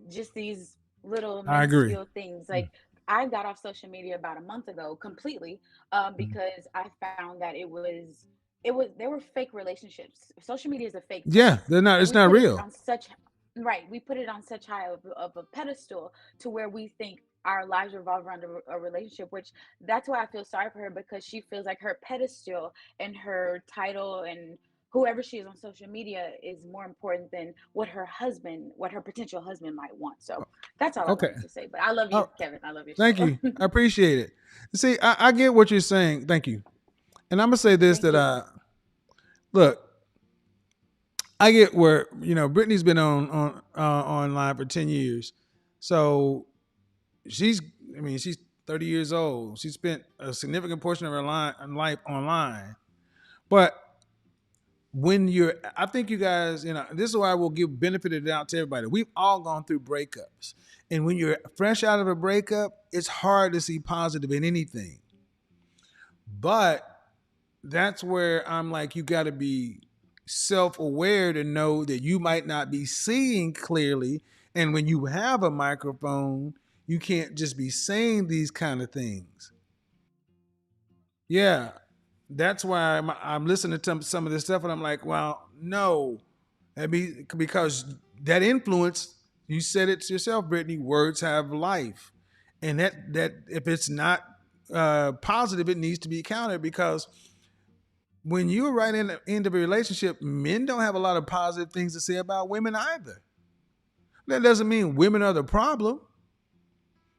[SPEAKER 6] just these little
[SPEAKER 2] I agree.
[SPEAKER 6] minuscule things. Like I got off social media about a month ago completely,
[SPEAKER 2] Mm-hmm.
[SPEAKER 6] because I found that it was there were fake relationships. Social media is a fake
[SPEAKER 2] Yeah,
[SPEAKER 6] place,
[SPEAKER 2] they're not.
[SPEAKER 6] and
[SPEAKER 2] It's
[SPEAKER 6] we
[SPEAKER 2] not
[SPEAKER 6] put it
[SPEAKER 2] real.
[SPEAKER 6] on such right, we put it on such high of a pedestal, to where we think our lives revolve around a relationship, which that's why I feel sorry for her, because she feels like her pedestal and her title and whoever she is on social media is more important than what her potential husband might want. So that's all I
[SPEAKER 2] Okay.
[SPEAKER 6] wanted to say. But I love you,
[SPEAKER 2] Oh,
[SPEAKER 6] Kevin. I love your
[SPEAKER 2] thank
[SPEAKER 6] show.
[SPEAKER 2] you. I appreciate it. See, I get what you're saying. Thank you. And I'm gonna say this
[SPEAKER 6] Thank
[SPEAKER 2] that
[SPEAKER 6] you.
[SPEAKER 2] look, I get where Brittany's been online for 10 years, so she's she's 30 years old. She spent a significant portion of her life online. But I think you guys, this is why I will give benefit of the doubt to everybody. We've all gone through breakups, and when you're fresh out of a breakup, it's hard to see positive in anything. But that's where I'm like, you got to be self-aware to know that you might not be seeing clearly, and when you have a microphone, you can't just be saying these kind of things. Yeah, that's why I'm listening to some of this stuff, and I'm like, well, no, because that influence. You said it yourself, Brittany. Words have life, and that if it's not positive, it needs to be countered because when you're right in the end of a relationship, men don't have a lot of positive things to say about women either. That doesn't mean women are the problem.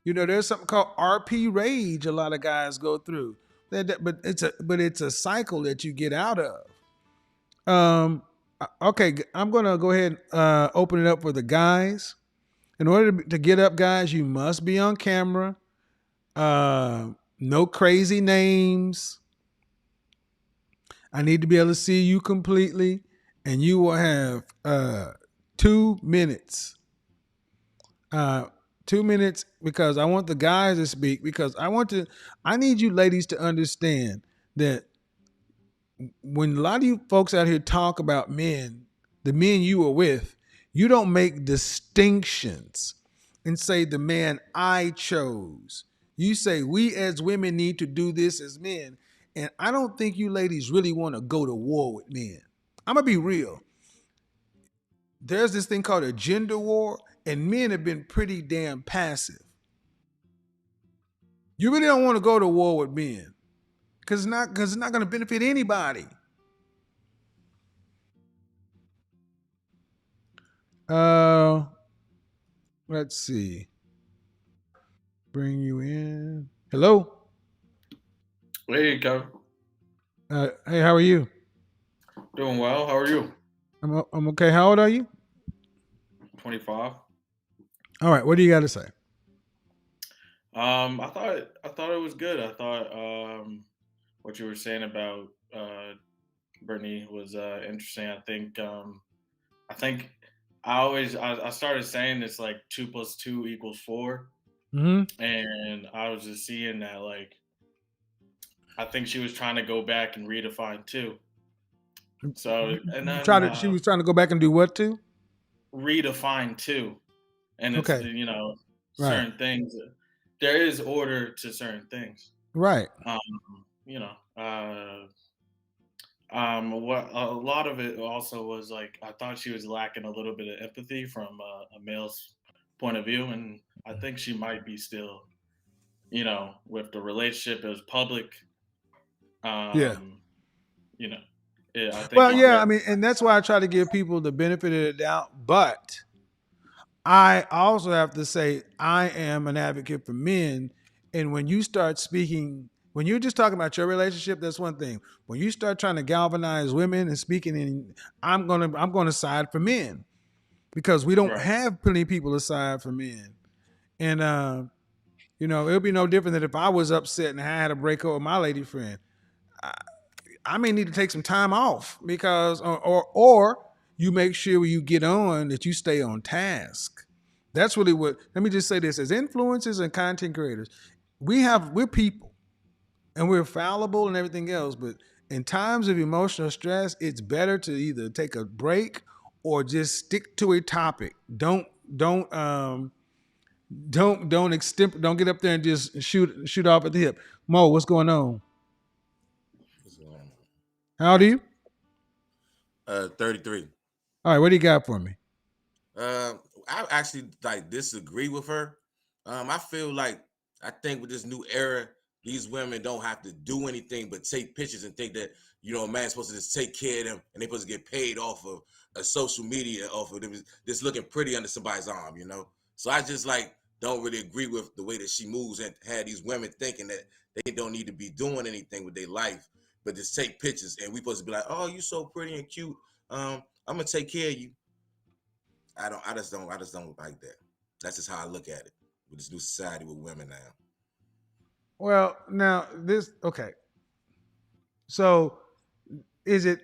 [SPEAKER 2] There's something called RP rage a lot of guys go through. But it's a cycle that you get out of. Um, Okay, I'm gonna go ahead and open it up for the guys. In order to get up, guys, you must be on camera. No crazy names. I need to be able to see you completely, and you will have 2 minutes. 2 minutes because I want the guys to speak because I need you ladies to understand that when a lot of you folks out here talk about men, the men you were with, you don't make distinctions and say the man I chose. You say we as women need to do this as men. And I don't think you ladies really want to go to war with men. I'm going to be real. There's this thing called a gender war, and men have been pretty damn passive. You really don't want to go to war with men because it's not going to benefit anybody. Uh, let's see. Bring you in. Hello.
[SPEAKER 7] Hey, Kevin.
[SPEAKER 2] Hey, how are you?
[SPEAKER 7] Doing well. How are you?
[SPEAKER 2] I'm okay. How old are you?
[SPEAKER 7] 25.
[SPEAKER 2] All right. What do you got to say?
[SPEAKER 7] I thought it was good. I thought what you were saying about Brittany was interesting. I think I started saying it's like 2 + 2 = 4,
[SPEAKER 2] Mm-hmm.
[SPEAKER 7] and I was just seeing that like I think she was trying to go back and redefine two. So and then
[SPEAKER 2] She was trying to go back and do what too?
[SPEAKER 7] redefine two, and it's
[SPEAKER 2] Okay. Right.
[SPEAKER 7] certain things. There is order to certain things.
[SPEAKER 2] Right.
[SPEAKER 7] Um, you know, what a lot of it also was like I thought she was lacking a little bit of empathy from a male's point of view, and I think she might be still, with the relationship as public.
[SPEAKER 2] Yeah.
[SPEAKER 7] Um, you know, yeah, I think
[SPEAKER 2] Well,
[SPEAKER 7] it's
[SPEAKER 2] yeah.
[SPEAKER 7] very.
[SPEAKER 2] I mean, and that's why I try to give people the benefit of the doubt. But I also have to say I am an advocate for men. And when you start speaking, when you're just talking about your relationship, that's one thing. When you start trying to galvanize women and speaking in, I'm gonna side for men because we don't
[SPEAKER 7] Right.
[SPEAKER 2] have plenty of people to side for men. And it'll be no different than if I was upset and I had a breakup with my lady friend. I may need to take some time off because, or you make sure when you get on that you stay on task. That's really what. Let me just say this: as influencers and content creators, we're people and we're fallible and everything else. But in times of emotional stress, it's better to either take a break or just stick to a topic. Don't don't get up there and just shoot off at the hip. Mo, what's going on?
[SPEAKER 8] What's going on?
[SPEAKER 2] How old are you?
[SPEAKER 8] 33.
[SPEAKER 2] All right, what do you got for me?
[SPEAKER 8] Uh, I actually like disagree with her. I feel like I think with this new era, these women don't have to do anything but take pictures and think that a man's supposed to just take care of them and they're supposed to get paid off of a social media off of them just looking pretty under somebody's arm. So I just like don't really agree with the way that she moves and had these women thinking that they don't need to be doing anything with their life, but just take pictures and we supposed to be like, oh, you so pretty and cute. I'm gonna take care of you. I just don't like that. That's just how I look at it with this new society with women now.
[SPEAKER 2] Well, now this okay. So is it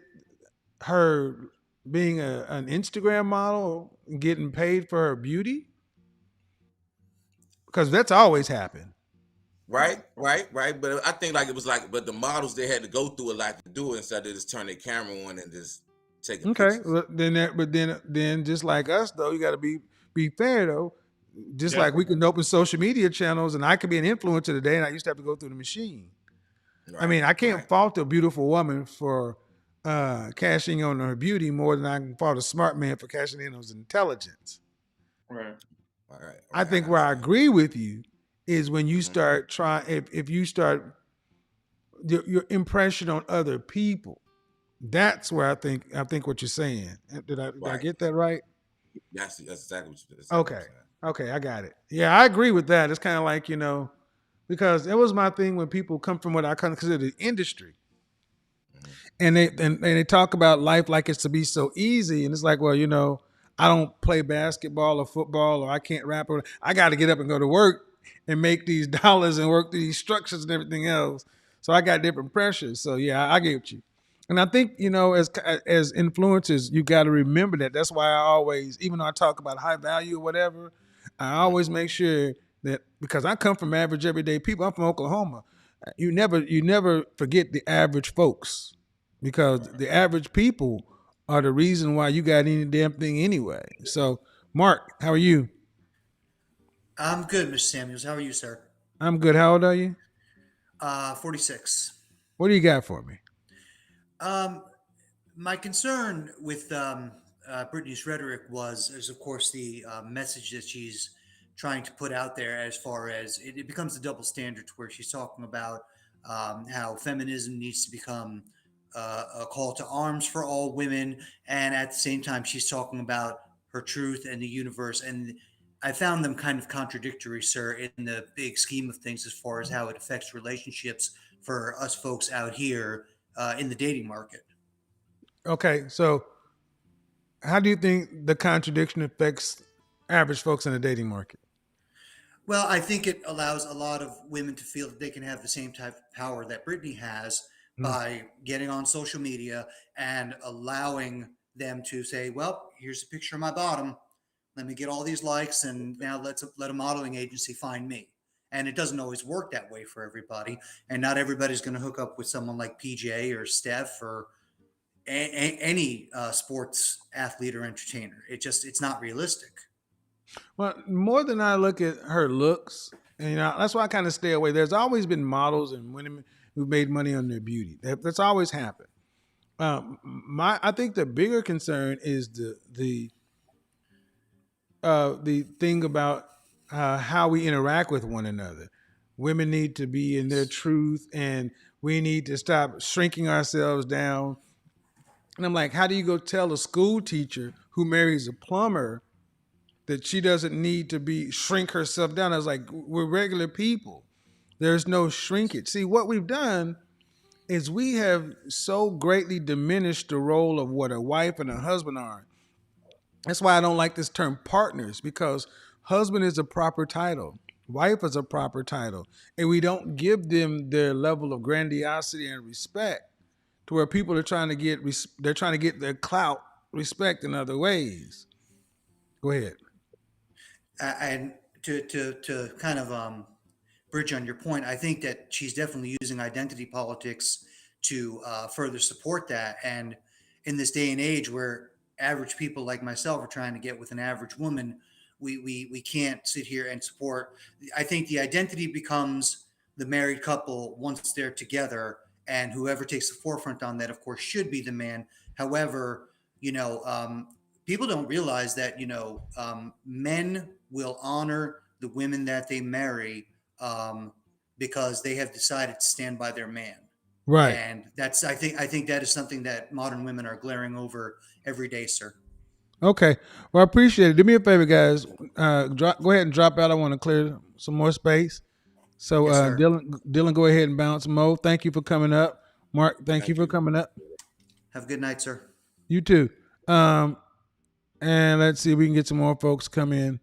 [SPEAKER 2] her being an Instagram model and getting paid for her beauty? Because that's always happened.
[SPEAKER 8] Right. But I think like it was like, but the models they had to go through a lot to do it instead of just turn their camera on and just taking
[SPEAKER 2] Okay,
[SPEAKER 8] pictures.
[SPEAKER 2] well, but then just like us though, you got to be fair though. Just
[SPEAKER 7] Yeah.
[SPEAKER 2] like we can open social media channels, and I could be an influencer today, and I used to have to go through the machine. I
[SPEAKER 8] Right,
[SPEAKER 2] mean, I can't
[SPEAKER 8] right,
[SPEAKER 2] fault a beautiful woman for cashing on her beauty more than I can fault a smart man for cashing in on his intelligence.
[SPEAKER 7] Right.
[SPEAKER 2] I
[SPEAKER 8] right. I
[SPEAKER 2] think where I
[SPEAKER 8] understand.
[SPEAKER 2] agree with you is when you
[SPEAKER 8] Hmm.
[SPEAKER 2] start trying, if you start your impression on other people. That's where I think what you're saying. Did I
[SPEAKER 8] Right.
[SPEAKER 2] get that right?
[SPEAKER 8] That's exactly what I'm
[SPEAKER 2] Okay.
[SPEAKER 8] saying.
[SPEAKER 2] Okay, I got it. Yeah, I agree with that. It's kind of like, because it was my thing when people come from what I consider the industry.
[SPEAKER 8] Hmm.
[SPEAKER 2] and they talk about life like it's to be so easy, and it's like, well, I don't play basketball or football, or I can't rap, or I got to get up and go to work and make these dollars and work through these structures and everything else. So I got different pressures. So yeah, I get you. And I think, as influencers, you got to remember that. That's why I always, even though I talk about high value or whatever, I always make sure that, because I come from average everyday people. I'm from Oklahoma. You never forget the average folks, because the average people are the reason why you got any damn thing anyway. So, Mark, how are you?
[SPEAKER 9] I'm good, Mr. Samuels. How are you, sir?
[SPEAKER 2] I'm good. How old are you?
[SPEAKER 9] 46.
[SPEAKER 2] What do you got for me?
[SPEAKER 9] Um, my concern with Brittany's rhetoric is of course, the message that she's trying to put out there, as far as it becomes a double standard, to where she's talking about how feminism needs to become a call to arms for all women, and at the same time, she's talking about her truth and the universe. And I found them kind of contradictory, sir, in the big scheme of things, as far as how it affects relationships for us folks out here in the dating market.
[SPEAKER 2] Okay, so how do you think the contradiction affects average folks in the dating market?
[SPEAKER 9] Well, I think it allows a lot of women to feel that they can have the same type of power that Brittany has
[SPEAKER 2] Mm.
[SPEAKER 9] by getting on social media and allowing them to say, "Well, here's a picture of my bottom. Let me get all these likes, and now let a modeling agency find me." And it doesn't always work that way for everybody, and not everybody's going to hook up with someone like PJ or Steph or any sports athlete or entertainer. It's not realistic.
[SPEAKER 2] Well, more than I look at her looks, and that's why I kind of stay away. There's always been models and women who made money on their beauty. That's always happened. I think the bigger concern is the thing about how we interact with one another. Women need to be in their truth, and we need to stop shrinking ourselves down. And I'm like, how do you go tell a school teacher who marries a plumber that she doesn't need to be shrink herself down? I was like, we're regular people. There's no shrinkage. See, what we've done is we have so greatly diminished the role of what a wife and a husband are. That's why I don't like this term partners, because husband is a proper title, wife is a proper title, and we don't give them their level of grandiosity and respect, to where people are trying to they're trying to get their clout, respect in other ways. Go ahead.
[SPEAKER 9] And to kind of bridge on your point, I think that she's definitely using identity politics to further support that. And in this day and age, where average people like myself are trying to get with an average woman, we can't sit here and support. I think the identity becomes the married couple once they're together, and whoever takes the forefront on that, of course, should be the man. However, you know, people don't realize that men will honor the women that they marry, um, because they have decided to stand by their man.
[SPEAKER 2] Right.
[SPEAKER 9] And I think that is something that modern women are glaring over every day, sir.
[SPEAKER 2] Okay. Well, I appreciate it. Do me a favor, guys. Go ahead and drop out. I want to clear some more space. So,
[SPEAKER 9] Yes, sir.
[SPEAKER 2] Dylan, go ahead and bounce. Mo, thank you for coming up. Mark, thank you
[SPEAKER 8] Thank
[SPEAKER 2] for
[SPEAKER 8] you.
[SPEAKER 2] coming up.
[SPEAKER 9] Have a good night, sir.
[SPEAKER 2] You too. And let's see if we can get some more folks come in.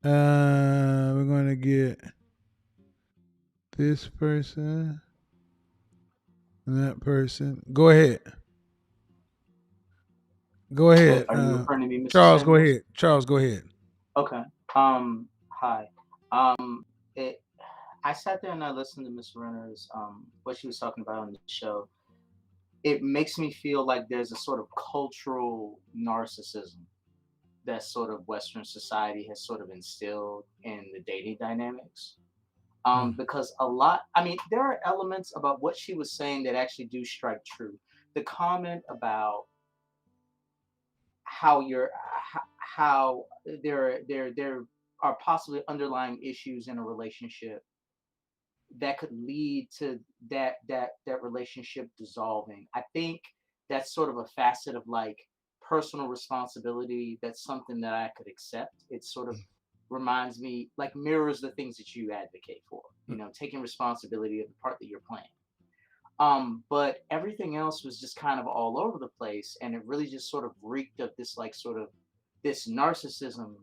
[SPEAKER 2] We're going to get this person and that person. Go ahead. Go ahead.
[SPEAKER 10] Are you referring to me, Mr.
[SPEAKER 2] Charles, go
[SPEAKER 10] Samuels?
[SPEAKER 2] ahead. Charles, go ahead.
[SPEAKER 10] Okay. Hi. It. I sat there and I listened to Miss Renner's what she was talking about on the show. It makes me feel like there's a sort of cultural narcissism that sort of Western society has sort of instilled in the dating dynamics. Because I mean, there are elements about what she was saying that actually do strike true. The comment about how you're how there are possibly underlying issues in a relationship that could lead to that relationship dissolving. I think that's sort of a facet of like personal responsibility. That's something that I could accept. It sort of reminds me, like, mirrors the things that you advocate for, taking responsibility of the part that you're playing. But everything else was just kind of all over the place, and it really just sort of reeked of this like sort of this narcissism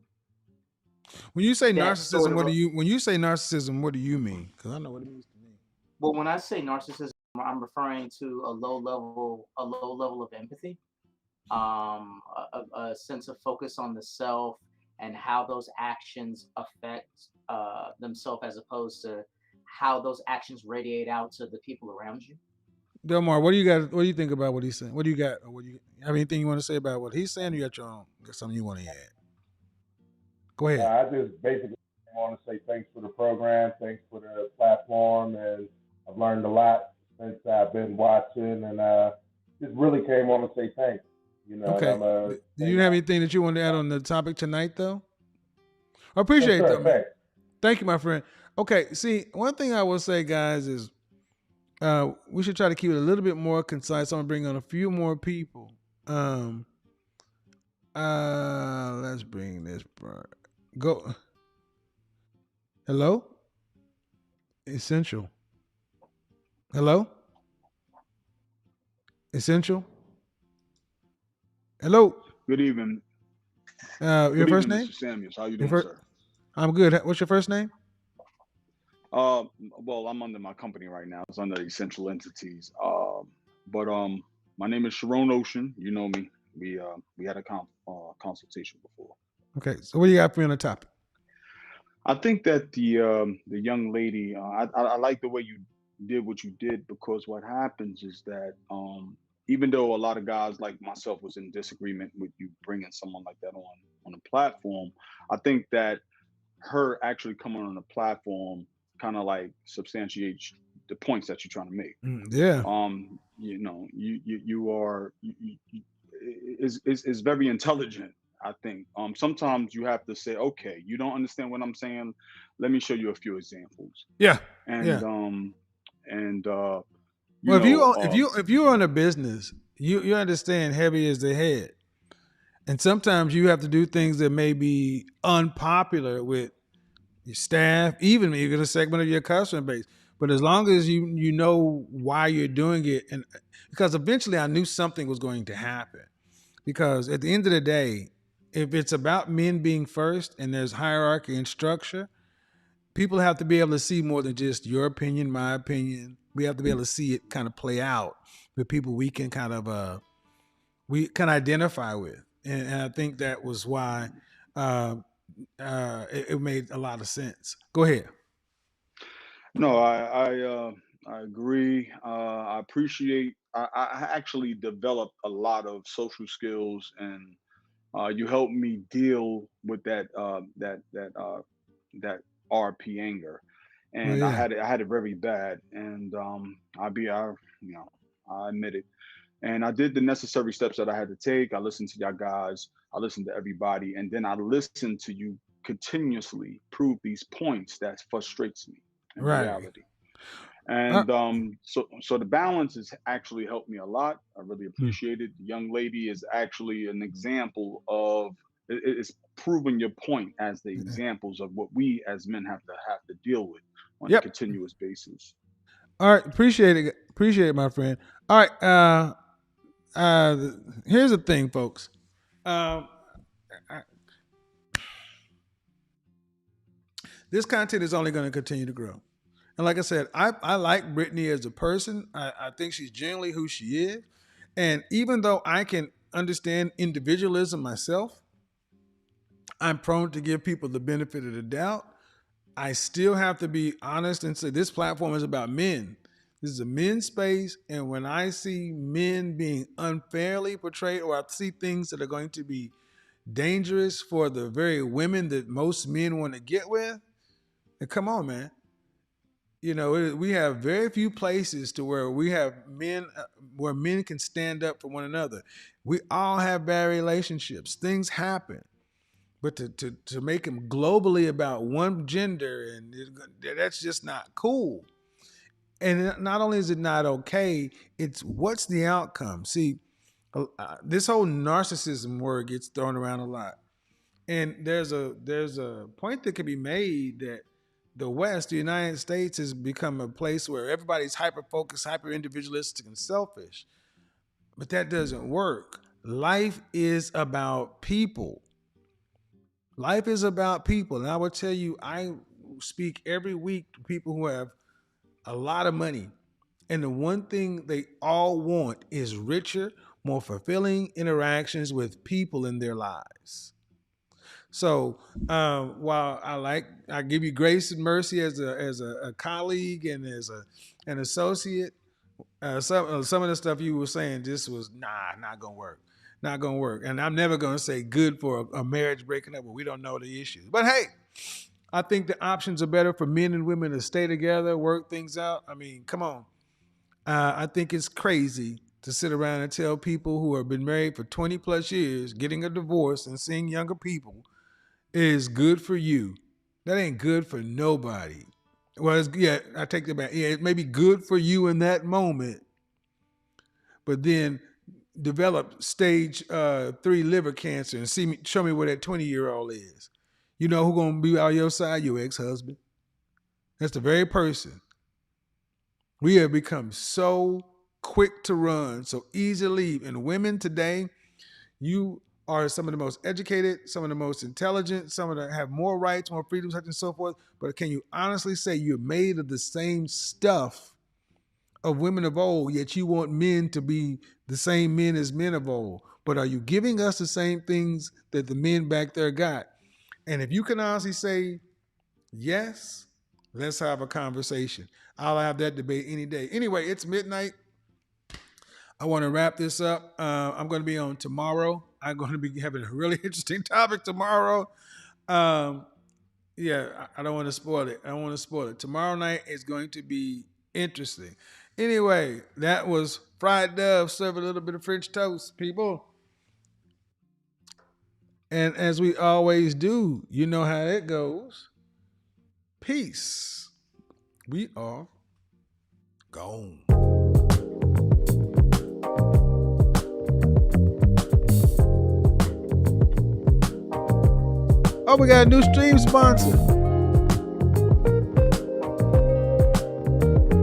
[SPEAKER 2] When you say
[SPEAKER 10] that sort
[SPEAKER 2] narcissism,
[SPEAKER 10] of
[SPEAKER 2] when you say narcissism, what do you mean? Because I know what it means to me.
[SPEAKER 10] well, when I say narcissism, I'm referring to a low level of empathy, a sense of focus on the self and how those actions affect themselves, as opposed to how those actions radiate out to the people around you.
[SPEAKER 2] Delmar, what do you got? What do you think about what he's saying? What do you got? Or what do you have anything you want to say about what he's saying? Or you got your own? Got something you want to add? Go ahead.
[SPEAKER 11] I just basically want to say thanks for the program, thanks for the platform, and I've learned a lot since I've been watching, and just really came on to say thanks. You know, and
[SPEAKER 2] Okay.
[SPEAKER 11] I'm a
[SPEAKER 2] Do you have anything that you want to add on the topic tonight, though? I
[SPEAKER 11] yes,
[SPEAKER 2] appreciate it,
[SPEAKER 11] sir.
[SPEAKER 2] though, man.
[SPEAKER 11] Thanks.
[SPEAKER 2] Thank you, my friend. Okay. See, one thing I will say, guys, is we should try to keep it a little bit more concise. I'm gonna bring on a few more people. Let's bring this. Go. Hello. Essential. Hello. Essential. Hello.
[SPEAKER 12] Good evening.
[SPEAKER 2] Your
[SPEAKER 12] Good
[SPEAKER 2] first
[SPEAKER 12] evening,
[SPEAKER 2] name?
[SPEAKER 12] Mr. Samuels. How you
[SPEAKER 2] Your
[SPEAKER 12] doing,
[SPEAKER 2] first.
[SPEAKER 12] sir?
[SPEAKER 2] I'm good. What's your first name?
[SPEAKER 12] Well, I'm under my company right now. It's under Essential Entities. But my name is Sharon Ocean. You know me. We had a consultation before.
[SPEAKER 2] Okay. So what do you got for me on the topic?
[SPEAKER 12] I think that the young lady, I like the way you did what you did, because what happens is that even though a lot of guys like myself was in disagreement with you bringing someone like that on a platform, I think that her actually coming on a platform kind of like substantiates the points that you're trying to make.
[SPEAKER 2] Yeah.
[SPEAKER 12] You know, you are is very intelligent. I think sometimes you have to say, okay, you don't understand what I'm saying. Let me show you a few examples.
[SPEAKER 2] Yeah.
[SPEAKER 12] And
[SPEAKER 2] Yeah.
[SPEAKER 12] and you
[SPEAKER 2] Well,
[SPEAKER 12] know,
[SPEAKER 2] if you run a business, you understand heavy is the head, and sometimes you have to do things that may be unpopular with your staff, even a segment of your customer base. But as long as you know why you're doing it, and because eventually I knew something was going to happen. Because at the end of the day, if it's about men being first and there's hierarchy and structure, people have to be able to see more than just your opinion, my opinion. We have to be able to see it kind of play out with people we can kind of we can identify with, and I think that was why it made a lot of sense. Go ahead.
[SPEAKER 12] no, I agree. I appreciate. I actually developed a lot of social skills, and you helped me deal with that RP anger,
[SPEAKER 2] Well,
[SPEAKER 12] and
[SPEAKER 2] yeah,
[SPEAKER 12] I had it very bad, and you know, I admit it, and I did the necessary steps that I had to take. I listened to y'all guys, I listened to everybody, and then I listened to you continuously prove these points that frustrates me in
[SPEAKER 2] right.
[SPEAKER 12] reality. And so the balance has actually helped me a lot. I really
[SPEAKER 2] Hmm.
[SPEAKER 12] appreciate it. The young lady is actually an example of it's proving your point as the examples of what we as men have to deal with on a
[SPEAKER 2] Yep.
[SPEAKER 12] continuous basis.
[SPEAKER 2] All right. Appreciate it, my friend. All right. Here's the thing, folks. Um, I- this content is only going to continue to grow. And like I said, I like Brittany as a person. I think she's genuinely who she is. And even though I can understand individualism myself, I'm prone to give people the benefit of the doubt. I still have to be honest and say this platform is about men. This is a men's space. And when I see men being unfairly portrayed, or I see things that are going to be dangerous for the very women that most men want to get with, then come on, man. You know, we have very few places to where we have men, where men can stand up for one another. We all have bad relationships. Things happen. But to make them globally about one gender, and that's just not cool. And not only is it not okay, it's what's the outcome. See, this whole narcissism word gets thrown around a lot, and there's a point that can be made that the West, the United States, has become a place where everybody's hyper focused, hyper individualistic, and selfish. But that doesn't work. Life is about people. Life is about people. And I will tell you, I speak every week to people who have a lot of money. And the one thing they all want is richer, more fulfilling interactions with people in their lives. So while I give you grace and mercy as a colleague and as an associate, some of the stuff you were saying just was not gonna work, not gonna work. And I'm never gonna say good for a marriage breaking up, but we don't know the issues. But hey, I think the options are better for men and women to stay together, work things out. I mean, come on. I think it's crazy to sit around and tell people who have been married for 20 plus years, getting a divorce and seeing younger people is good for you. That ain't good for nobody. Well, I take that back. Yeah, it may be good for you in that moment, but then develop stage 3 liver cancer and show me where that 20-year-old is. You know who's gonna be on your side? Your ex-husband. That's the very person. We have become so quick to run, so easy to leave. And women today, you are some of the most educated, some of the most intelligent, some of them have more rights, more freedoms, such and so forth. But can you honestly say you're made of the same stuff of women of old, yet you want men to be the same men as men of old? But are you giving us the same things that the men back there got? And if you can honestly say yes, let's have a conversation. I'll have that debate any day. Anyway, it's midnight. I want to wrap this up. I'm going to be on tomorrow. I'm going to be having a really interesting topic tomorrow. I don't want to spoil it. Tomorrow night is going to be interesting. Anyway, that was fried dove. Serve a little bit of French toast, people. And as we always do, you know how it goes. Peace. We are gone. Oh, we got a new stream sponsor.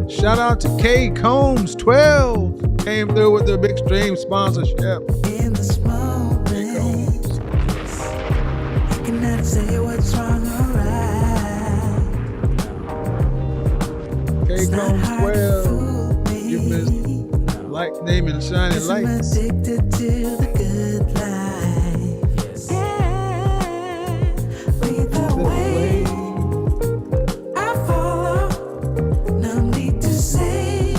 [SPEAKER 2] Shout out to K Combs 12. Came through with their big stream sponsorship.
[SPEAKER 13] In this moment, I cannot say what's wrong or right.
[SPEAKER 2] K Combs 12. Give him his name and shining lights.
[SPEAKER 13] I'm addicted to the good life. Lead the way. I follow. No need to say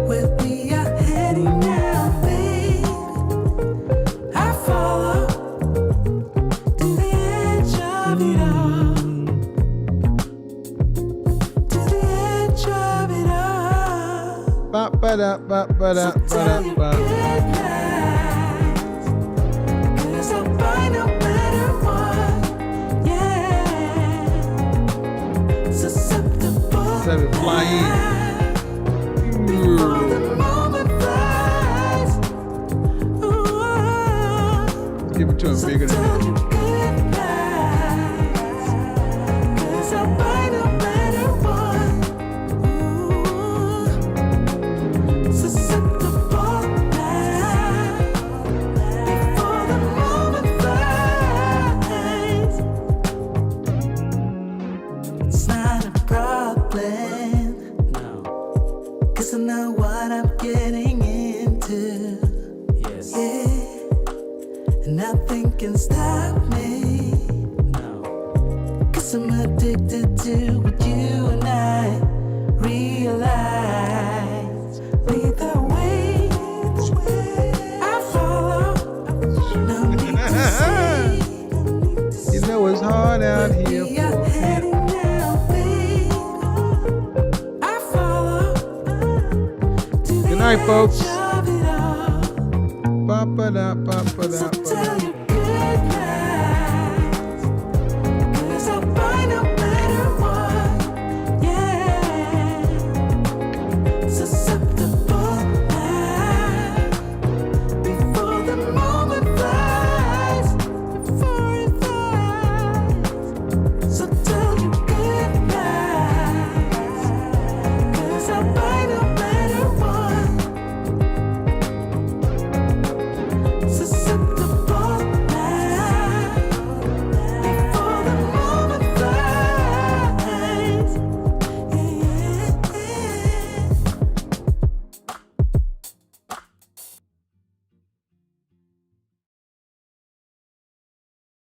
[SPEAKER 13] where we are heading now, babe. I follow to the edge of it all. To the edge of it all.
[SPEAKER 2] Ba-ba-da-ba-ba-da-ba-da-ba.
[SPEAKER 13] Cause I'll find a better one. Yeah. Susceptible.
[SPEAKER 2] Let it fly in.
[SPEAKER 13] Before the moment flies. Ooh.
[SPEAKER 2] Give it to him bigger than that.
[SPEAKER 13] Cause I'll find a better one. Ooh. Susceptible now. Before the moment flies. It's not a problem. No. Cause I know what I'm getting into. Yes. Yeah. And nothing can stop me. No. Cause I'm addicted to what you and I realize. Lead the way. I follow. No need to say.
[SPEAKER 2] You know it's hard out here
[SPEAKER 13] We are
[SPEAKER 2] for
[SPEAKER 13] heading now, babe. I follow. To the
[SPEAKER 2] Good night, folks.
[SPEAKER 13] edge of it all.
[SPEAKER 2] Ba-ba-da-ba-ba-da-ba-da.